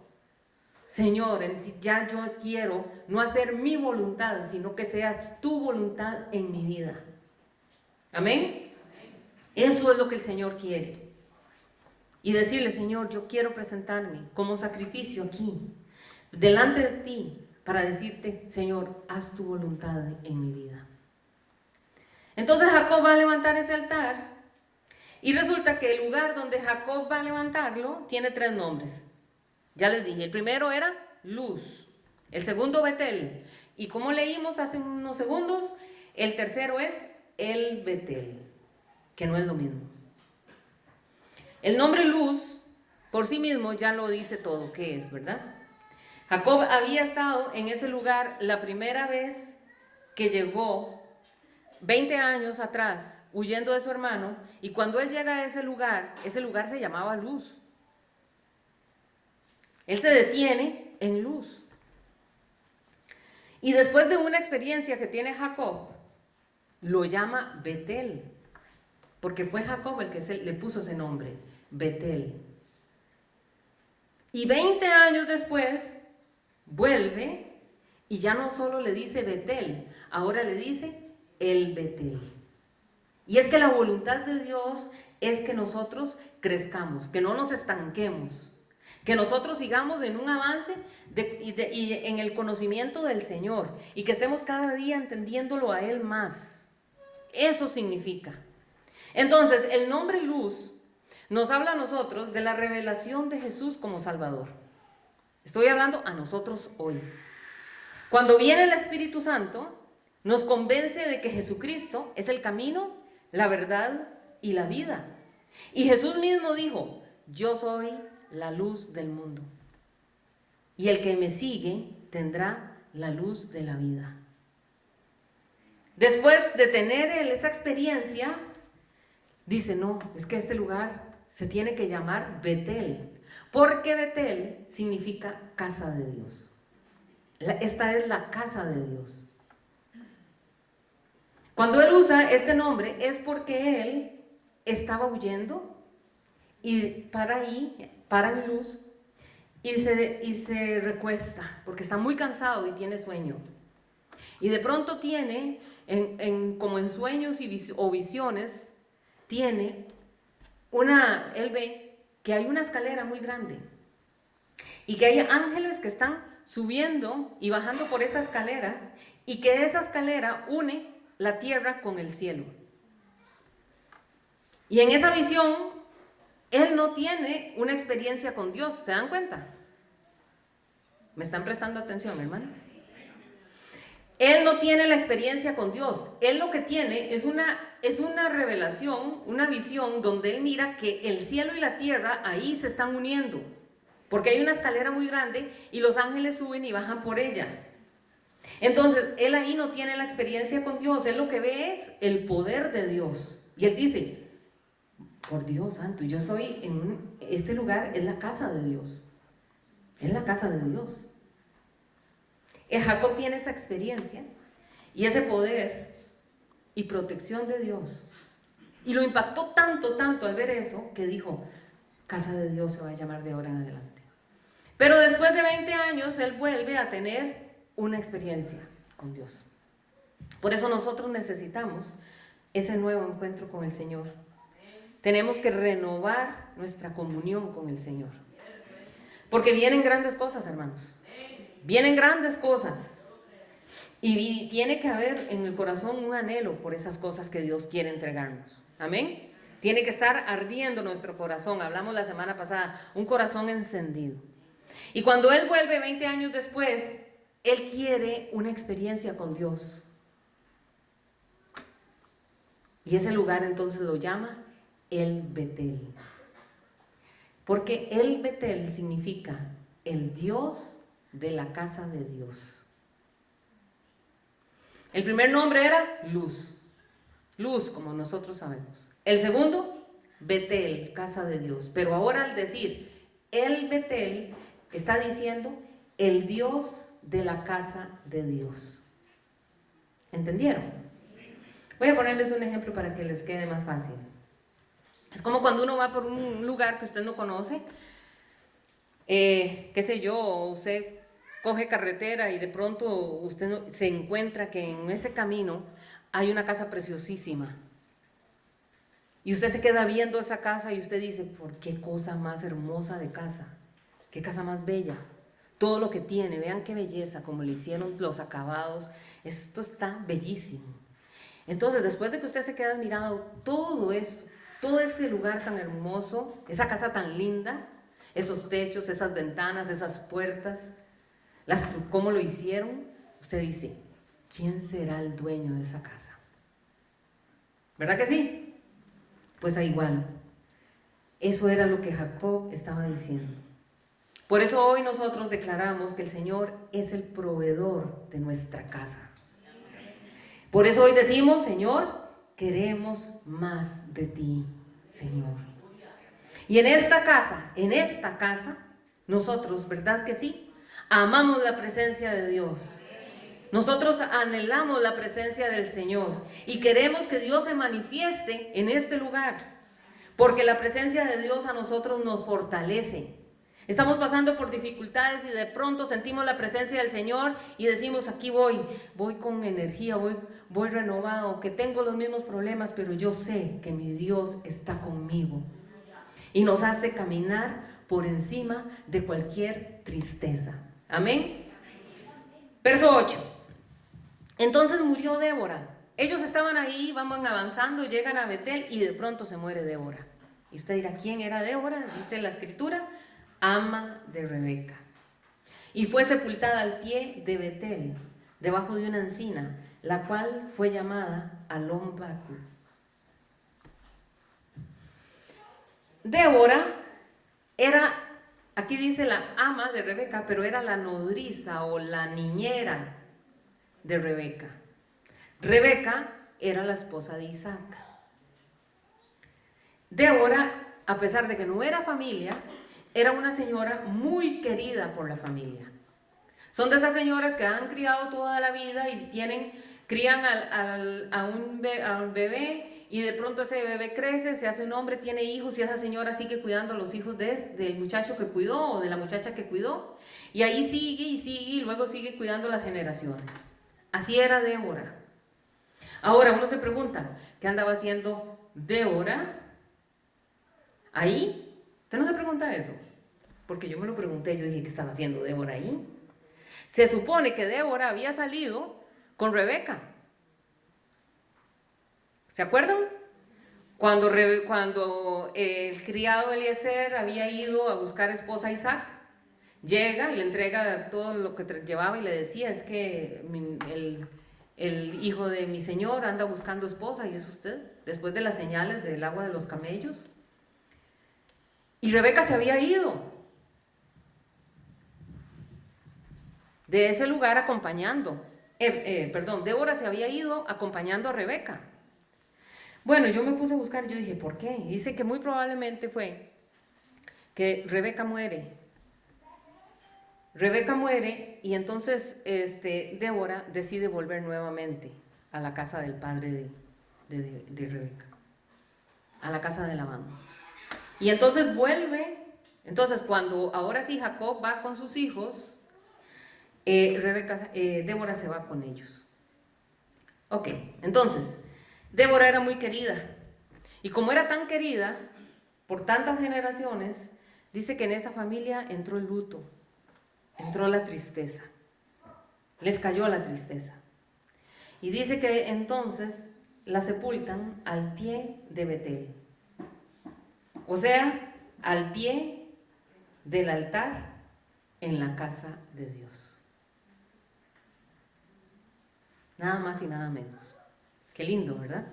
Speaker 1: ya yo quiero no hacer mi voluntad, sino que sea tu voluntad en mi vida. Amén. Eso es lo que el Señor quiere. Y decirle: Señor, yo quiero presentarme como sacrificio aquí, delante de ti, para decirte: Señor, haz tu voluntad en mi vida. Entonces Jacob va a levantar ese altar, y resulta que el lugar donde Jacob va a levantarlo tiene 3 nombres. Ya les dije, el primero era Luz, el segundo Betel, y como leímos hace unos segundos, el tercero es El Betel, que no es lo mismo. El nombre Luz por sí mismo ya lo dice todo, ¿qué es, verdad? Jacob había estado en ese lugar la primera vez que llegó, 20 años atrás, huyendo de su hermano, y cuando él llega a ese lugar se llamaba Luz. Él se detiene en Luz. Y después de una experiencia que tiene Jacob, lo llama Betel, porque fue Jacob el que le puso ese nombre, Betel. Y 20 años después, vuelve y ya no solo le dice Betel, ahora le dice El Betel. Y es que la voluntad de Dios es que nosotros crezcamos, que no nos estanquemos, que nosotros sigamos en un avance y en el conocimiento del Señor, y que estemos cada día entendiéndolo a Él más. Eso significa. Entonces, el nombre Luz nos habla a nosotros de la revelación de Jesús como Salvador. Estoy hablando a nosotros hoy. Cuando viene el Espíritu Santo, nos convence de que Jesucristo es el camino, la verdad y la vida. Y Jesús mismo dijo: yo soy la luz del mundo, y el que me sigue tendrá la luz de la vida. Después de tener él esa experiencia, dice: no, es que este lugar se tiene que llamar Betel, porque Betel significa casa de Dios. Esta es la casa de Dios. Cuando él usa este nombre es porque él estaba huyendo y para en Luz y se recuesta porque está muy cansado y tiene sueño. Y de pronto tiene, como en sueños o visiones, él ve que hay una escalera muy grande y que hay ángeles que están subiendo y bajando por esa escalera, y que esa escalera une la tierra con el cielo. Y en esa visión, él no tiene una experiencia con Dios. ¿Se dan cuenta? ¿Me están prestando atención, hermanos? Él no tiene la experiencia con Dios. Él lo que tiene es una revelación, una visión donde él mira que el cielo y la tierra ahí se están uniendo, porque hay una escalera muy grande y los ángeles suben y bajan por ella. Entonces, él ahí no tiene la experiencia con Dios. Él lo que ve es el poder de Dios. Y él dice: por Dios santo, yo estoy este lugar es la casa de Dios. Es la casa de Dios. Jacob tiene esa experiencia y ese poder y protección de Dios. Y lo impactó tanto al ver eso, que dijo: casa de Dios se va a llamar de ahora en adelante. Pero después de 20 años, él vuelve a tener una experiencia con Dios. Por eso nosotros necesitamos ese nuevo encuentro con el Señor. Tenemos que renovar nuestra comunión con el Señor. Porque vienen grandes cosas, hermanos. Vienen grandes cosas. Y tiene que haber en el corazón un anhelo por esas cosas que Dios quiere entregarnos. Amén. Tiene que estar ardiendo nuestro corazón. Hablamos la semana pasada, un corazón encendido. Y cuando él vuelve 20 años después, él quiere una experiencia con Dios. Y ese lugar entonces lo llama El Betel. Porque El Betel significa el Dios de la casa de Dios. El primer nombre era Luz. Luz, como nosotros sabemos. El segundo, Betel, casa de Dios. Pero ahora al decir el Betel, está diciendo el Dios de la casa de Dios. ¿Entendieron? Voy a ponerles un ejemplo para que les quede más fácil. Es como cuando uno va por un lugar que usted no conoce, qué sé yo, usted coge carretera y de pronto usted se encuentra que en ese camino hay una casa preciosísima. Y usted se queda viendo esa casa y usted dice, ¿por qué cosa más hermosa de casa? ¿Qué casa más bella? Todo lo que tiene, vean qué belleza, como le hicieron los acabados, esto está bellísimo. Entonces, después de que usted se queda admirado todo eso, todo ese lugar tan hermoso, esa casa tan linda, esos techos, esas ventanas, esas puertas, cómo lo hicieron, usted dice, ¿quién será el dueño de esa casa? ¿Verdad que sí? Pues igual, eso era lo que Jacob estaba diciendo. Por eso hoy nosotros declaramos que el Señor es el proveedor de nuestra casa. Por eso hoy decimos, Señor, queremos más de ti, Señor. Y en esta casa, nosotros, ¿verdad que sí? Amamos la presencia de Dios. Nosotros anhelamos la presencia del Señor y queremos que Dios se manifieste en este lugar, porque la presencia de Dios a nosotros nos fortalece. Estamos pasando por dificultades y de pronto sentimos la presencia del Señor y decimos, aquí voy con energía, voy renovado, que tengo los mismos problemas, pero yo sé que mi Dios está conmigo. Y nos hace caminar por encima de cualquier tristeza. Amén. Verso 8. Entonces murió Débora. Ellos estaban ahí, van avanzando, llegan a Betel y de pronto se muere Débora. Y usted dirá, ¿quién era Débora? Dice la escritura, ama de Rebeca. Y fue sepultada al pie de Betel, debajo de una encina, la cual fue llamada Alon-Bacuth. Débora era, aquí dice la ama de Rebeca, pero era la nodriza o la niñera de Rebeca. Rebeca era la esposa de Isaac. Débora, a pesar de que no era familia, era una señora muy querida por la familia. Son de esas señoras que han criado toda la vida y crían a un bebé y de pronto ese bebé crece, se hace un hombre, tiene hijos y esa señora sigue cuidando a los hijos del muchacho que cuidó o de la muchacha que cuidó. Y ahí sigue y luego sigue cuidando las generaciones. Así era Débora. Ahora uno se pregunta, ¿qué andaba haciendo Débora ahí? ¿Usted no se pregunta eso? Porque yo me lo pregunté, yo dije, ¿qué estaba haciendo Débora ahí? Se supone que Débora había salido con Rebeca. ¿Se acuerdan? Cuando el criado Eliezer había ido a buscar esposa a Isaac, llega y le entrega todo lo que llevaba y le decía, es que el hijo de mi señor anda buscando esposa y es usted, después de las señales del agua de los camellos. Y Rebeca se había ido de ese lugar acompañando, Débora se había ido acompañando a Rebeca. Bueno, yo me puse a buscar, yo dije, ¿por qué? Y dice que muy probablemente fue que Rebeca muere. Rebeca muere y entonces Débora decide volver nuevamente a la casa del padre de Rebeca, a la casa de Labán. Y entonces vuelve, entonces cuando ahora sí Jacob va con sus hijos, Débora se va con ellos. Ok, entonces, Débora era muy querida. Y como era tan querida por tantas generaciones, dice que en esa familia entró el luto, entró la tristeza. Les cayó la tristeza. Y dice que entonces la sepultan al pie de Betel. O sea, al pie del altar en la casa de Dios. Nada más y nada menos. Qué lindo, ¿verdad?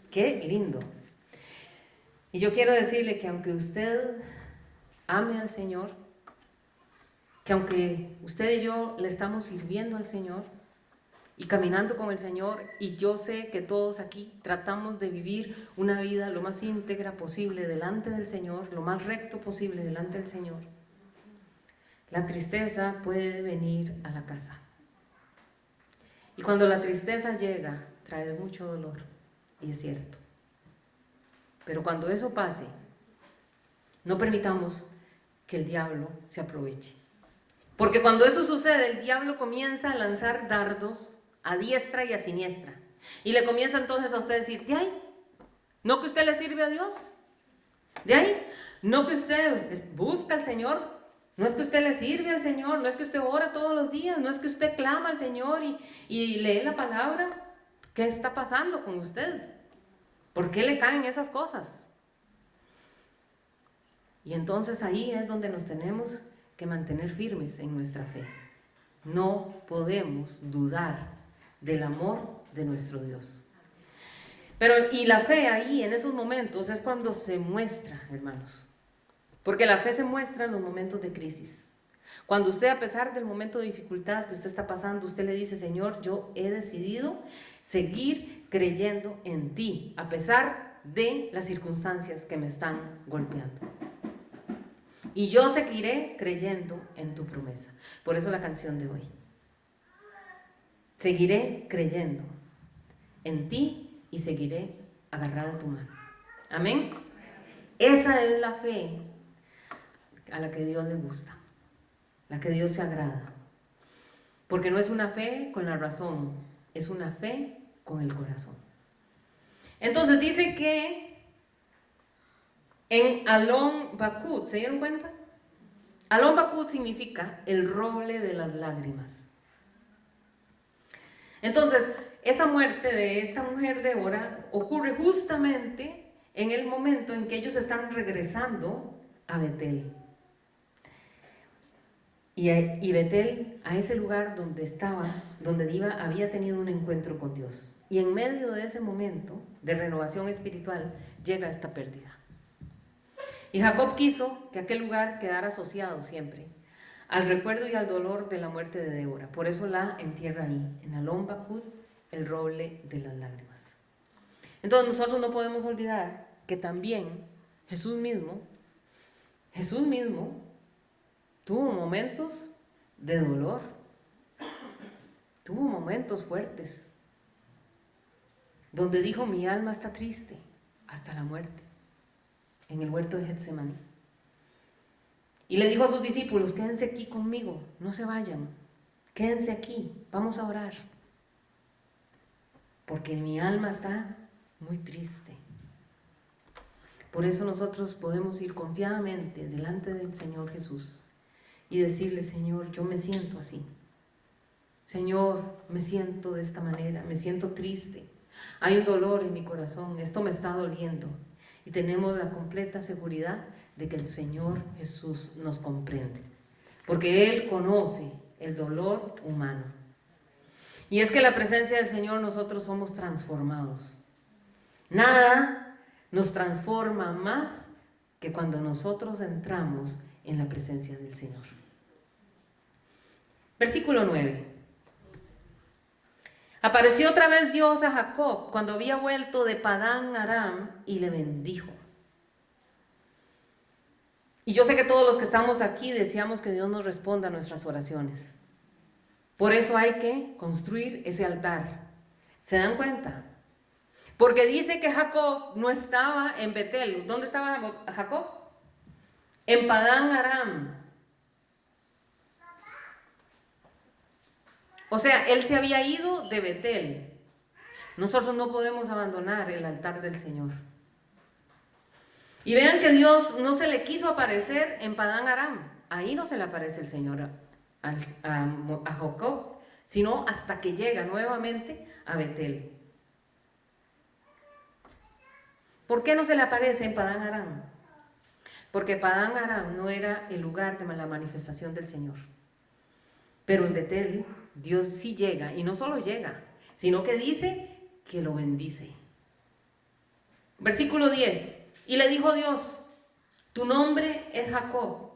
Speaker 1: Qué lindo. Y yo quiero decirle que aunque usted ame al Señor, que aunque usted y yo le estamos sirviendo al Señor, y caminando con el Señor, y yo sé que todos aquí tratamos de vivir una vida lo más íntegra posible delante del Señor, lo más recto posible delante del Señor, la tristeza puede venir a la casa. Y cuando la tristeza llega, trae mucho dolor, y es cierto. Pero cuando eso pase, no permitamos que el diablo se aproveche. Porque cuando eso sucede, el diablo comienza a lanzar dardos a diestra y a siniestra. Y le comienza entonces a usted a decir, de ahí, no que usted le sirve a Dios. De ahí, no que usted busca al Señor. No es que usted le sirve al Señor, no es que usted ora todos los días, no es que usted clama al Señor y lee la palabra. ¿Qué está pasando con usted? ¿Por qué le caen esas cosas? Y entonces ahí es donde nos tenemos que mantener firmes en nuestra fe. No podemos dudar del amor de nuestro Dios. Y la fe ahí, en esos momentos, es cuando se muestra, hermanos. Porque la fe se muestra en los momentos de crisis. Cuando usted, a pesar del momento de dificultad que usted está pasando, usted le dice, Señor, yo he decidido seguir creyendo en ti, a pesar de las circunstancias que me están golpeando. Y yo seguiré creyendo en tu promesa. Por eso la canción de hoy. Seguiré creyendo en ti y seguiré agarrada a tu mano. Amén. Esa es la fe a la que Dios le gusta, la que Dios se agrada. Porque no es una fe con la razón, es una fe con el corazón. Entonces dice que en Alon Bakut, ¿se dieron cuenta? Alon Bakut significa el roble de las lágrimas. Entonces, esa muerte de esta mujer Débora ocurre justamente en el momento en que ellos están regresando a Betel. Y Betel, a ese lugar donde estaba, donde iba, había tenido un encuentro con Dios. Y en medio de ese momento de renovación espiritual llega esta pérdida. Y Jacob quiso que aquel lugar quedara asociado siempre al recuerdo y al dolor de la muerte de Débora. Por eso la entierra ahí, en Alon Bakut, el roble de las lágrimas. Entonces nosotros no podemos olvidar que también Jesús mismo tuvo momentos de dolor, tuvo momentos fuertes, donde dijo, mi alma está triste hasta la muerte, en el huerto de Getsemaní. Y le dijo a sus discípulos, quédense aquí conmigo, no se vayan, quédense aquí, vamos a orar, porque mi alma está muy triste. Por eso nosotros podemos ir confiadamente delante del Señor Jesús y decirle, Señor, yo me siento así. Señor, me siento de esta manera, me siento triste. Hay un dolor en mi corazón, esto me está doliendo. Y tenemos la completa seguridad de que el Señor Jesús nos comprende. Porque Él conoce el dolor humano. Y es que en la presencia del Señor nosotros somos transformados. Nada nos transforma más que cuando nosotros entramos en la presencia del Señor. Versículo 9. Apareció otra vez Dios a Jacob cuando había vuelto de Padán Aram y le bendijo. Y yo sé que todos los que estamos aquí deseamos que Dios nos responda a nuestras oraciones. Por eso hay que construir ese altar. ¿Se dan cuenta? Porque dice que Jacob no estaba en Betel. ¿Dónde estaba Jacob? En Padán Aram. O sea, él se había ido de Betel. Nosotros no podemos abandonar el altar del Señor. Y vean que Dios no se le quiso aparecer en Padán Aram. Ahí no se le aparece el Señor a Jacob, sino hasta que llega nuevamente a Betel. ¿Por qué no se le aparece en Padán Aram? Porque Padán Aram no era el lugar de la manifestación del Señor. Pero en Betel Dios sí llega, y no solo llega, sino que dice que lo bendice. Versículo 10. Y le dijo Dios, tu nombre es Jacob.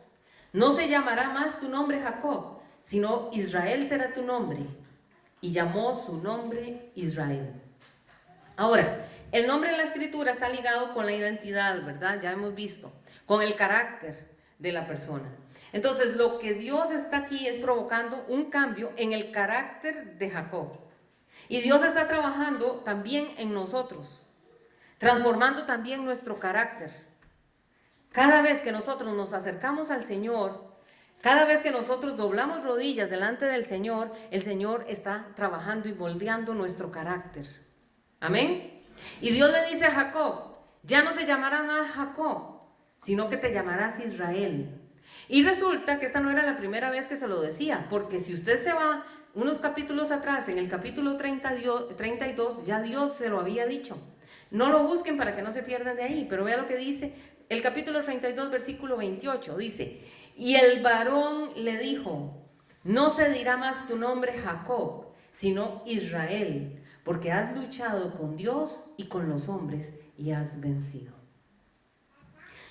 Speaker 1: No se llamará más tu nombre Jacob, sino Israel será tu nombre. y llamó su nombre Israel. Ahora, el nombre en la escritura está ligado con la identidad, ¿verdad? Ya hemos visto, con el carácter de la persona. Entonces, lo que Dios está aquí es provocando un cambio en el carácter de Jacob. Y Dios está trabajando también en nosotros, transformando también nuestro carácter. Cada vez que nosotros nos acercamos al Señor, cada vez que nosotros doblamos rodillas delante del Señor, el Señor está trabajando y moldeando nuestro carácter. Amén. Y Dios le dice a Jacob, ya no se llamará más Jacob, sino que te llamarás Israel. Y resulta que esta no era la primera vez que se lo decía, porque si usted se va unos capítulos atrás, en el capítulo 32, ya Dios se lo había dicho. No lo busquen para que no se pierdan de ahí, pero vea lo que dice el capítulo 32, versículo 28. Dice, y el varón le dijo, no se dirá más tu nombre Jacob, sino Israel, porque has luchado con Dios y con los hombres y has vencido.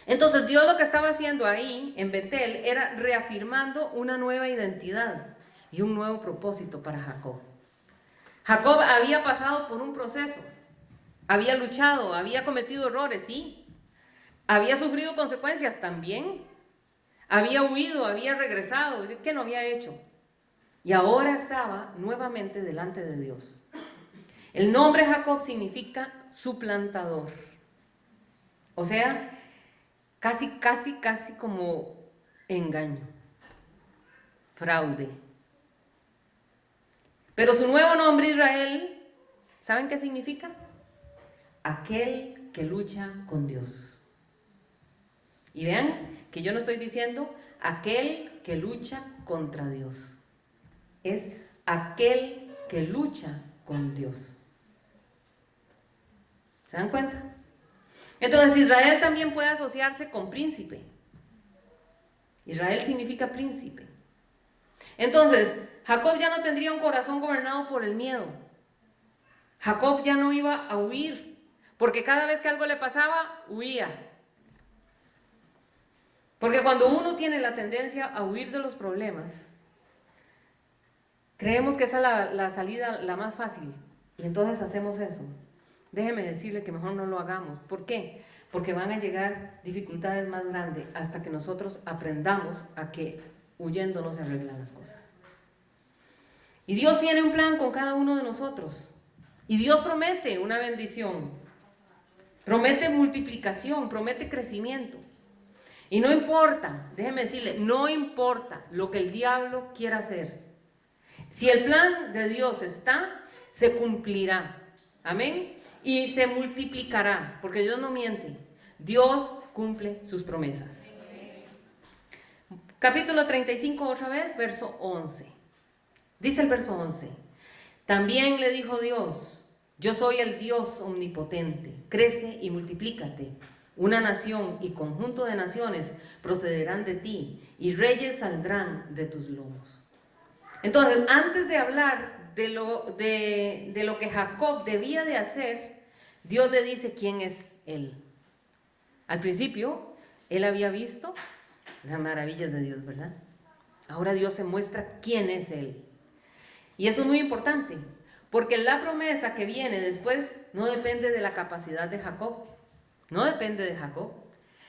Speaker 1: Entonces Dios lo que estaba haciendo ahí en Betel era reafirmando una nueva identidad y un nuevo propósito para Jacob. Jacob había pasado por un proceso, había luchado, había cometido errores, sí, había sufrido consecuencias también, había huido, había regresado, ¿qué no había hecho? Y ahora estaba nuevamente delante de Dios. El nombre Jacob significa suplantador, o sea, casi como engaño, fraude. Pero su nuevo nombre Israel, ¿saben qué significa? Aquel que lucha con Dios. Y vean que yo no estoy diciendo aquel que lucha contra Dios. Es aquel que lucha con Dios. ¿Se dan cuenta? Entonces Israel también puede asociarse con príncipe. Israel significa príncipe. Entonces, Jacob ya no tendría un corazón gobernado por el miedo. Jacob ya no iba a huir, porque cada vez que algo le pasaba, huía. Porque cuando uno tiene la tendencia a huir de los problemas, creemos que esa es la salida la más fácil, y entonces hacemos eso. Déjeme decirle que mejor no lo hagamos. ¿Por qué? Porque van a llegar dificultades más grandes hasta que nosotros aprendamos a que huyendo no se arreglan las cosas. Y Dios tiene un plan con cada uno de nosotros. Y Dios promete una bendición, promete multiplicación, promete crecimiento. Y no importa, déjeme decirle, no importa lo que el diablo quiera hacer. Si el plan de Dios está, se cumplirá. Amén. Y se multiplicará, porque Dios no miente. Dios cumple sus promesas. Capítulo 35, otra vez, verso 11. Dice el verso 11. También le dijo Dios, yo soy el Dios omnipotente, crece y multiplícate. Una nación y conjunto de naciones procederán de ti, y reyes saldrán de tus lomos. Entonces, antes de hablar de lo que Jacob debía de hacer, Dios le dice quién es él. Al principio, él había visto las maravillas de Dios, ¿verdad? Ahora Dios se muestra quién es él. Y eso es muy importante, porque la promesa que viene después no depende de la capacidad de Jacob, no depende de Jacob,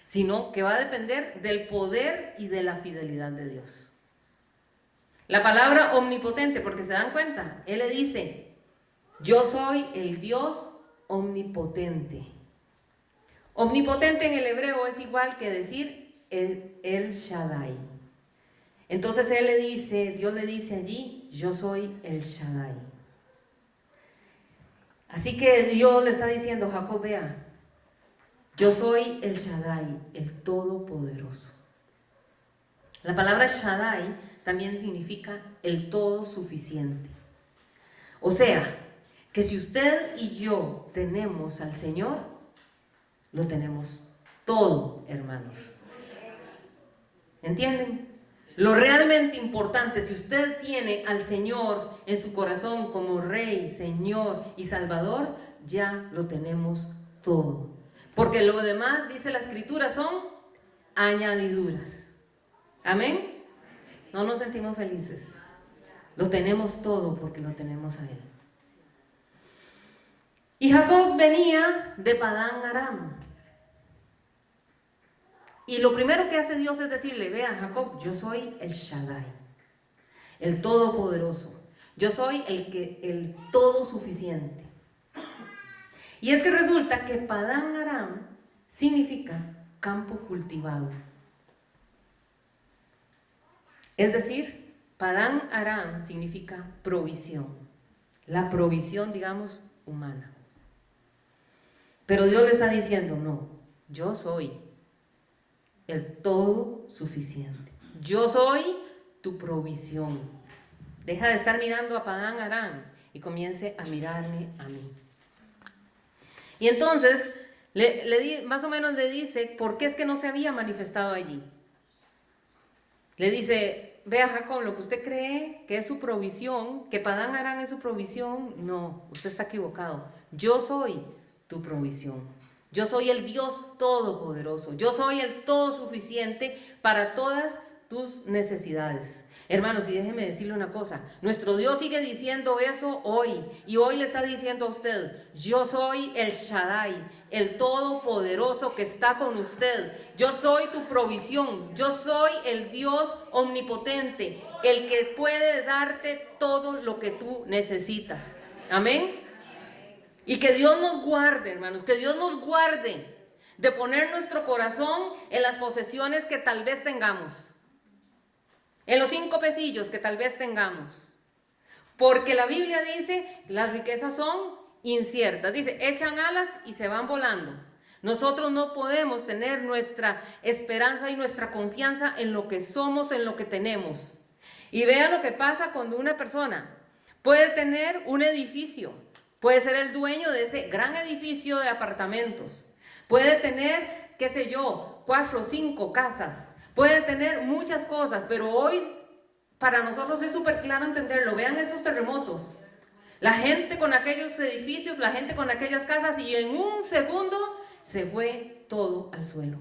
Speaker 1: sino que va a depender del poder y de la fidelidad de Dios. La palabra omnipotente, porque se dan cuenta, él le dice, yo soy el Dios omnipotente. Omnipotente en el hebreo es igual que decir el Shaddai. Entonces él le dice, Dios le dice allí, yo soy el Shaddai. Así que Dios le está diciendo, Jacob, vea, yo soy el Shaddai, el Todopoderoso. La palabra Shaddai también significa el todo suficiente. O sea, que si usted y yo tenemos al Señor, lo tenemos todo, hermanos. ¿Entienden? Lo realmente importante, si usted tiene al Señor en su corazón como Rey, Señor y Salvador, ya lo tenemos todo. Porque lo demás, dice la Escritura, son añadiduras. ¿Amén? No nos sentimos felices. Lo tenemos todo porque lo tenemos a Él. Y Jacob venía de Padán Aram. Y lo primero que hace Dios es decirle, vea Jacob, yo soy el Shaddai, el Todopoderoso. Yo soy el todo suficiente. Y es que resulta que Padán Aram significa campo cultivado. Es decir, Padán Aram significa provisión. La provisión, digamos, humana. Pero Dios le está diciendo, no, yo soy el todo suficiente. Yo soy tu provisión. Deja de estar mirando a Padán Aram y comience a mirarme a mí. Y entonces, más o menos le dice, ¿por qué es que no se había manifestado allí? Le dice, vea Jacob, lo que usted cree que es su provisión, que Padán Aram es su provisión, no, usted está equivocado. Yo soy tu provisión. Yo soy el Dios todopoderoso. Yo soy el todo suficiente para todas tus necesidades. Hermanos, y déjeme decirle una cosa, nuestro Dios sigue diciendo eso hoy, y hoy le está diciendo a usted, yo soy el Shaddai, el todopoderoso que está con usted. Yo soy tu provisión, yo soy el Dios omnipotente, el que puede darte todo lo que tú necesitas. Amén. Y que Dios nos guarde, hermanos, que Dios nos guarde de poner nuestro corazón en las posesiones que tal vez tengamos, en los 5 pesillos que tal vez tengamos. Porque la Biblia dice, las riquezas son inciertas. Dice, echan alas y se van volando. Nosotros no podemos tener nuestra esperanza y nuestra confianza en lo que somos, en lo que tenemos. Y vean lo que pasa cuando una persona puede tener un edificio. Puede ser el dueño de ese gran edificio de apartamentos. Puede tener, qué sé yo, 4 o 5 casas. Puede tener muchas cosas, pero hoy para nosotros es súper claro entenderlo. Vean esos terremotos. La gente con aquellos edificios, la gente con aquellas casas, y en un segundo se fue todo al suelo.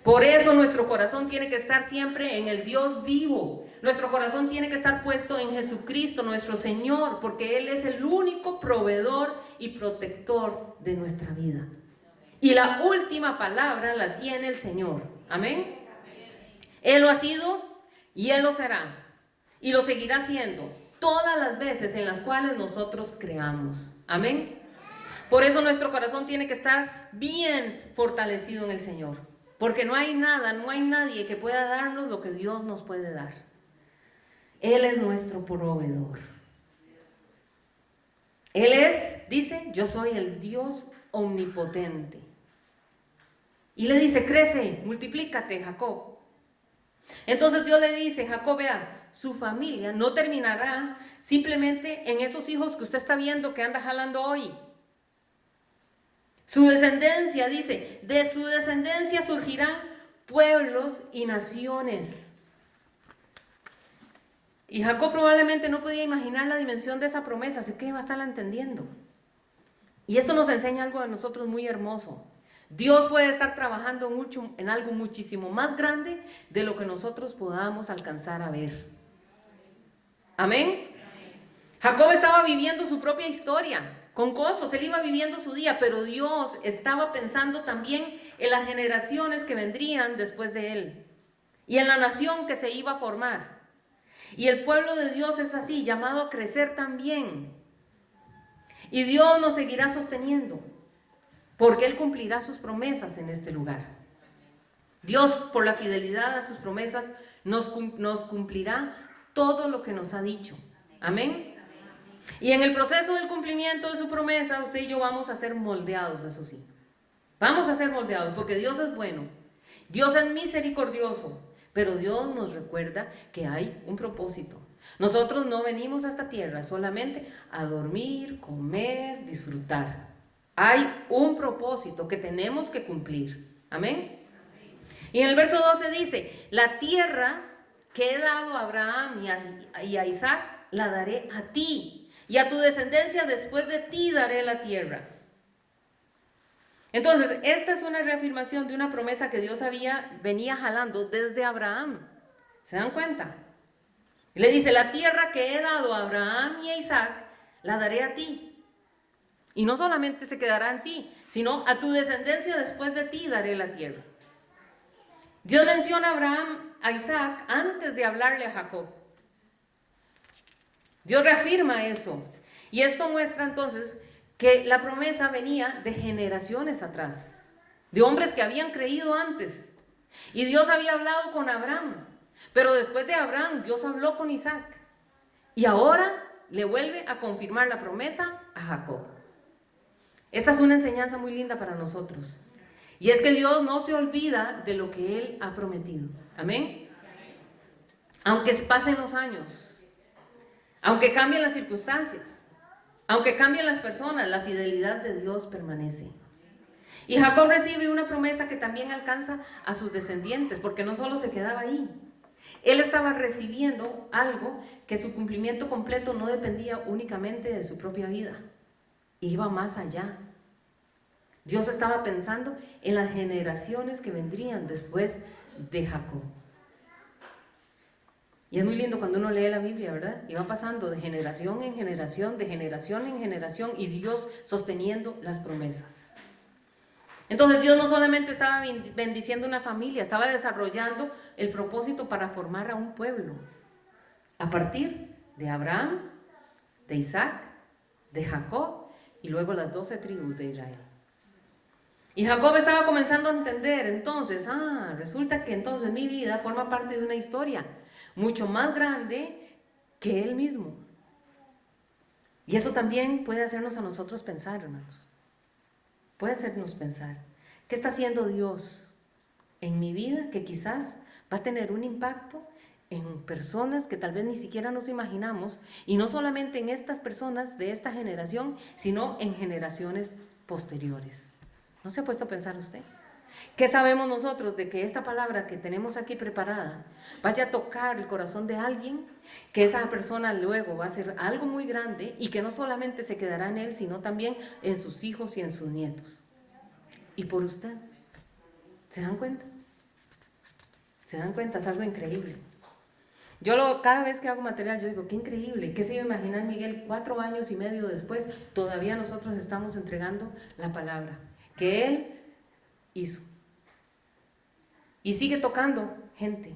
Speaker 1: Por eso nuestro corazón tiene que estar siempre en el Dios vivo. Nuestro corazón tiene que estar puesto en Jesucristo, nuestro Señor, porque Él es el único proveedor y protector de nuestra vida. Y la última palabra la tiene el Señor. Amén. Él lo ha sido y Él lo será. Y lo seguirá haciendo todas las veces en las cuales nosotros creamos. Amén. Por eso nuestro corazón tiene que estar bien fortalecido en el Señor. Porque no hay nada, no hay nadie que pueda darnos lo que Dios nos puede dar. Él es nuestro proveedor. Él es, dice, yo soy el Dios omnipotente. Y le dice, crece, multiplícate, Jacob. Entonces Dios le dice, Jacob, vea, su familia no terminará simplemente en esos hijos que usted está viendo que anda jalando hoy. Su descendencia, dice, de su descendencia surgirán pueblos y naciones. Y Jacob probablemente no podía imaginar la dimensión de esa promesa, así que va a estarla entendiendo. Y esto nos enseña algo de nosotros muy hermoso. Dios puede estar trabajando mucho en algo muchísimo más grande de lo que nosotros podamos alcanzar a ver. Amén. Jacob estaba viviendo su propia historia, con costos, él iba viviendo su día, pero Dios estaba pensando también en las generaciones que vendrían después de él y en la nación que se iba a formar. Y el pueblo de Dios es así, llamado a crecer también. Y Dios nos seguirá sosteniendo, porque Él cumplirá sus promesas en este lugar. Dios, por la fidelidad a sus promesas, nos cumplirá todo lo que nos ha dicho. Amén. Y en el proceso del cumplimiento de su promesa, usted y yo vamos a ser moldeados, eso sí. Vamos a ser moldeados, porque Dios es bueno. Dios es misericordioso, pero Dios nos recuerda que hay un propósito. Nosotros no venimos a esta tierra solamente a dormir, comer, disfrutar. Hay un propósito que tenemos que cumplir. Amén. Y en el verso 12 dice, la tierra que he dado a Abraham y a Isaac, la daré a ti. Y a tu descendencia después de ti daré la tierra. Entonces, esta es una reafirmación de una promesa que Dios venía jalando desde Abraham. ¿Se dan cuenta? Y le dice, la tierra que he dado a Abraham y a Isaac, la daré a ti. Y no solamente se quedará en ti, sino a tu descendencia después de ti daré la tierra. Dios menciona a Abraham, a Isaac, antes de hablarle a Jacob. Dios reafirma eso. Y esto muestra entonces que la promesa venía de generaciones atrás, de hombres que habían creído antes. Y Dios había hablado con Abraham, pero después de Abraham, Dios habló con Isaac. Y ahora le vuelve a confirmar la promesa a Jacob. Esta es una enseñanza muy linda para nosotros. Y es que Dios no se olvida de lo que Él ha prometido. Amén. Aunque pasen los años, aunque cambien las circunstancias, aunque cambien las personas, la fidelidad de Dios permanece. Y Jacob recibe una promesa que también alcanza a sus descendientes, porque no solo se quedaba ahí. Él estaba recibiendo algo que su cumplimiento completo no dependía únicamente de su propia vida. Iba más allá. Dios estaba pensando en las generaciones que vendrían después de Jacob. Y es muy lindo cuando uno lee la Biblia, ¿verdad? Y va pasando de generación en generación, de generación en generación, y Dios sosteniendo las promesas. Entonces Dios no solamente estaba bendiciendo una familia, estaba desarrollando el propósito para formar a un pueblo. A partir de Abraham, de Isaac, de Jacob y luego las 12 tribus de Israel. Y Jacob estaba comenzando a entender, entonces, resulta que entonces mi vida forma parte de una historia mucho más grande que él mismo. Y eso también puede hacernos a nosotros pensar, hermanos. Puede hacernos pensar, ¿qué está haciendo Dios en mi vida que quizás va a tener un impacto en personas que tal vez ni siquiera nos imaginamos? Y no solamente en estas personas de esta generación, sino en generaciones posteriores. ¿No se ha puesto a pensar usted? ¿Qué sabemos nosotros de que esta palabra que tenemos aquí preparada vaya a tocar el corazón de alguien, que esa persona luego va a hacer algo muy grande y que no solamente se quedará en él, sino también en sus hijos y en sus nietos? Y por usted, ¿se dan cuenta? ¿Se dan cuenta? Es algo increíble. Cada vez que hago material, yo digo, qué increíble. ¿Qué se iba a imaginar Miguel 4 años y medio después? Todavía nosotros estamos entregando la palabra que él hizo. Y sigue tocando gente.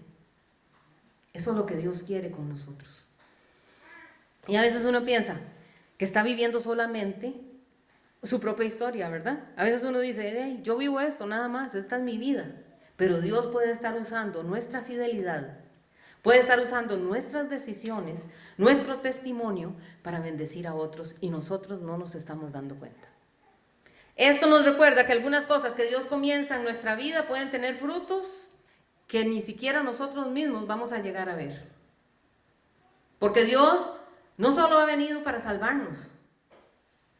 Speaker 1: Eso es lo que Dios quiere con nosotros. Y a veces uno piensa que está viviendo solamente su propia historia, ¿verdad? A veces uno dice, hey, yo vivo esto, nada más, esta es mi vida. Pero Dios puede estar usando nuestra fidelidad, puede estar usando nuestras decisiones, nuestro testimonio para bendecir a otros y nosotros no nos estamos dando cuenta. Esto nos recuerda que algunas cosas que Dios comienza en nuestra vida pueden tener frutos que ni siquiera nosotros mismos vamos a llegar a ver. Porque Dios no solo ha venido para salvarnos,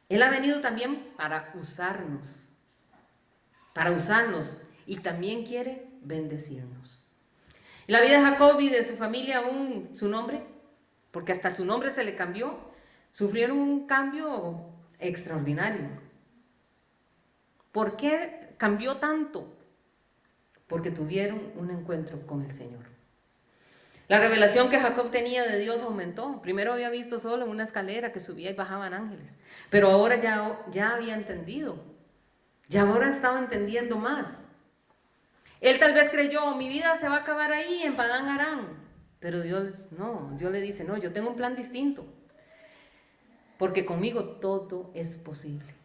Speaker 1: Él ha venido también para usarnos y también quiere bendecirnos. En la vida de Jacob y de su familia, aún su nombre, porque hasta su nombre se le cambió, sufrieron un cambio extraordinario. ¿Por qué cambió tanto? Porque tuvieron un encuentro con el Señor. La revelación que Jacob tenía de Dios aumentó. Primero había visto solo una escalera que subía y bajaban ángeles, pero ahora ya había entendido. Ya ahora estaba entendiendo más. Él tal vez creyó, mi vida se va a acabar ahí en Padán Aram. Pero Dios le dice, no, yo tengo un plan distinto. Porque conmigo todo es posible.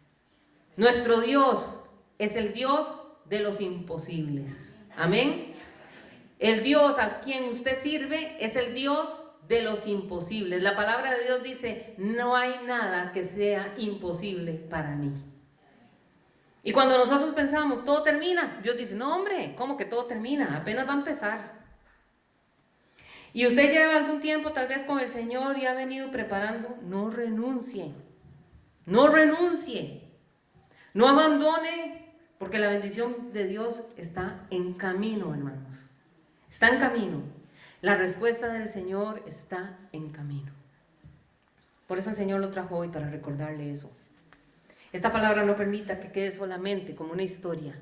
Speaker 1: Nuestro Dios es el Dios de los imposibles. Amén. El Dios a quien usted sirve es el Dios de los imposibles. La palabra de Dios dice, no hay nada que sea imposible para mí. Y cuando nosotros pensamos, todo termina, Dios dice, no hombre, ¿cómo que todo termina? Apenas va a empezar. Y usted lleva algún tiempo tal vez con el Señor y ha venido preparando, no renuncie. No renuncie. No abandone, porque la bendición de Dios está en camino, hermanos. Está en camino. La respuesta del Señor está en camino. Por eso el Señor lo trajo hoy para recordarle eso. Esta palabra no permita que quede solamente como una historia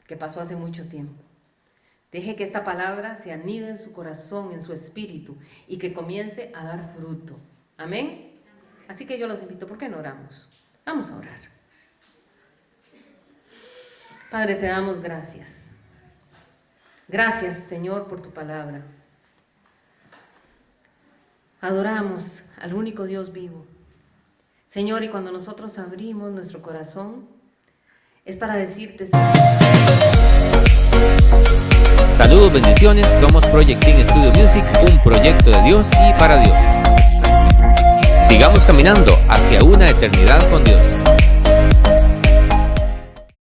Speaker 1: que pasó hace mucho tiempo. Deje que esta palabra se anide en su corazón, en su espíritu, y que comience a dar fruto. Amén. Así que yo los invito, ¿por qué no oramos? Vamos a orar. Padre, te damos gracias. Gracias, Señor, por tu palabra. Adoramos al único Dios vivo. Señor, y cuando nosotros abrimos nuestro corazón, es para decirte,
Speaker 2: Saludos, bendiciones, somos Project Team Studio Music, un proyecto de Dios y para Dios. Sigamos caminando hacia una eternidad con Dios.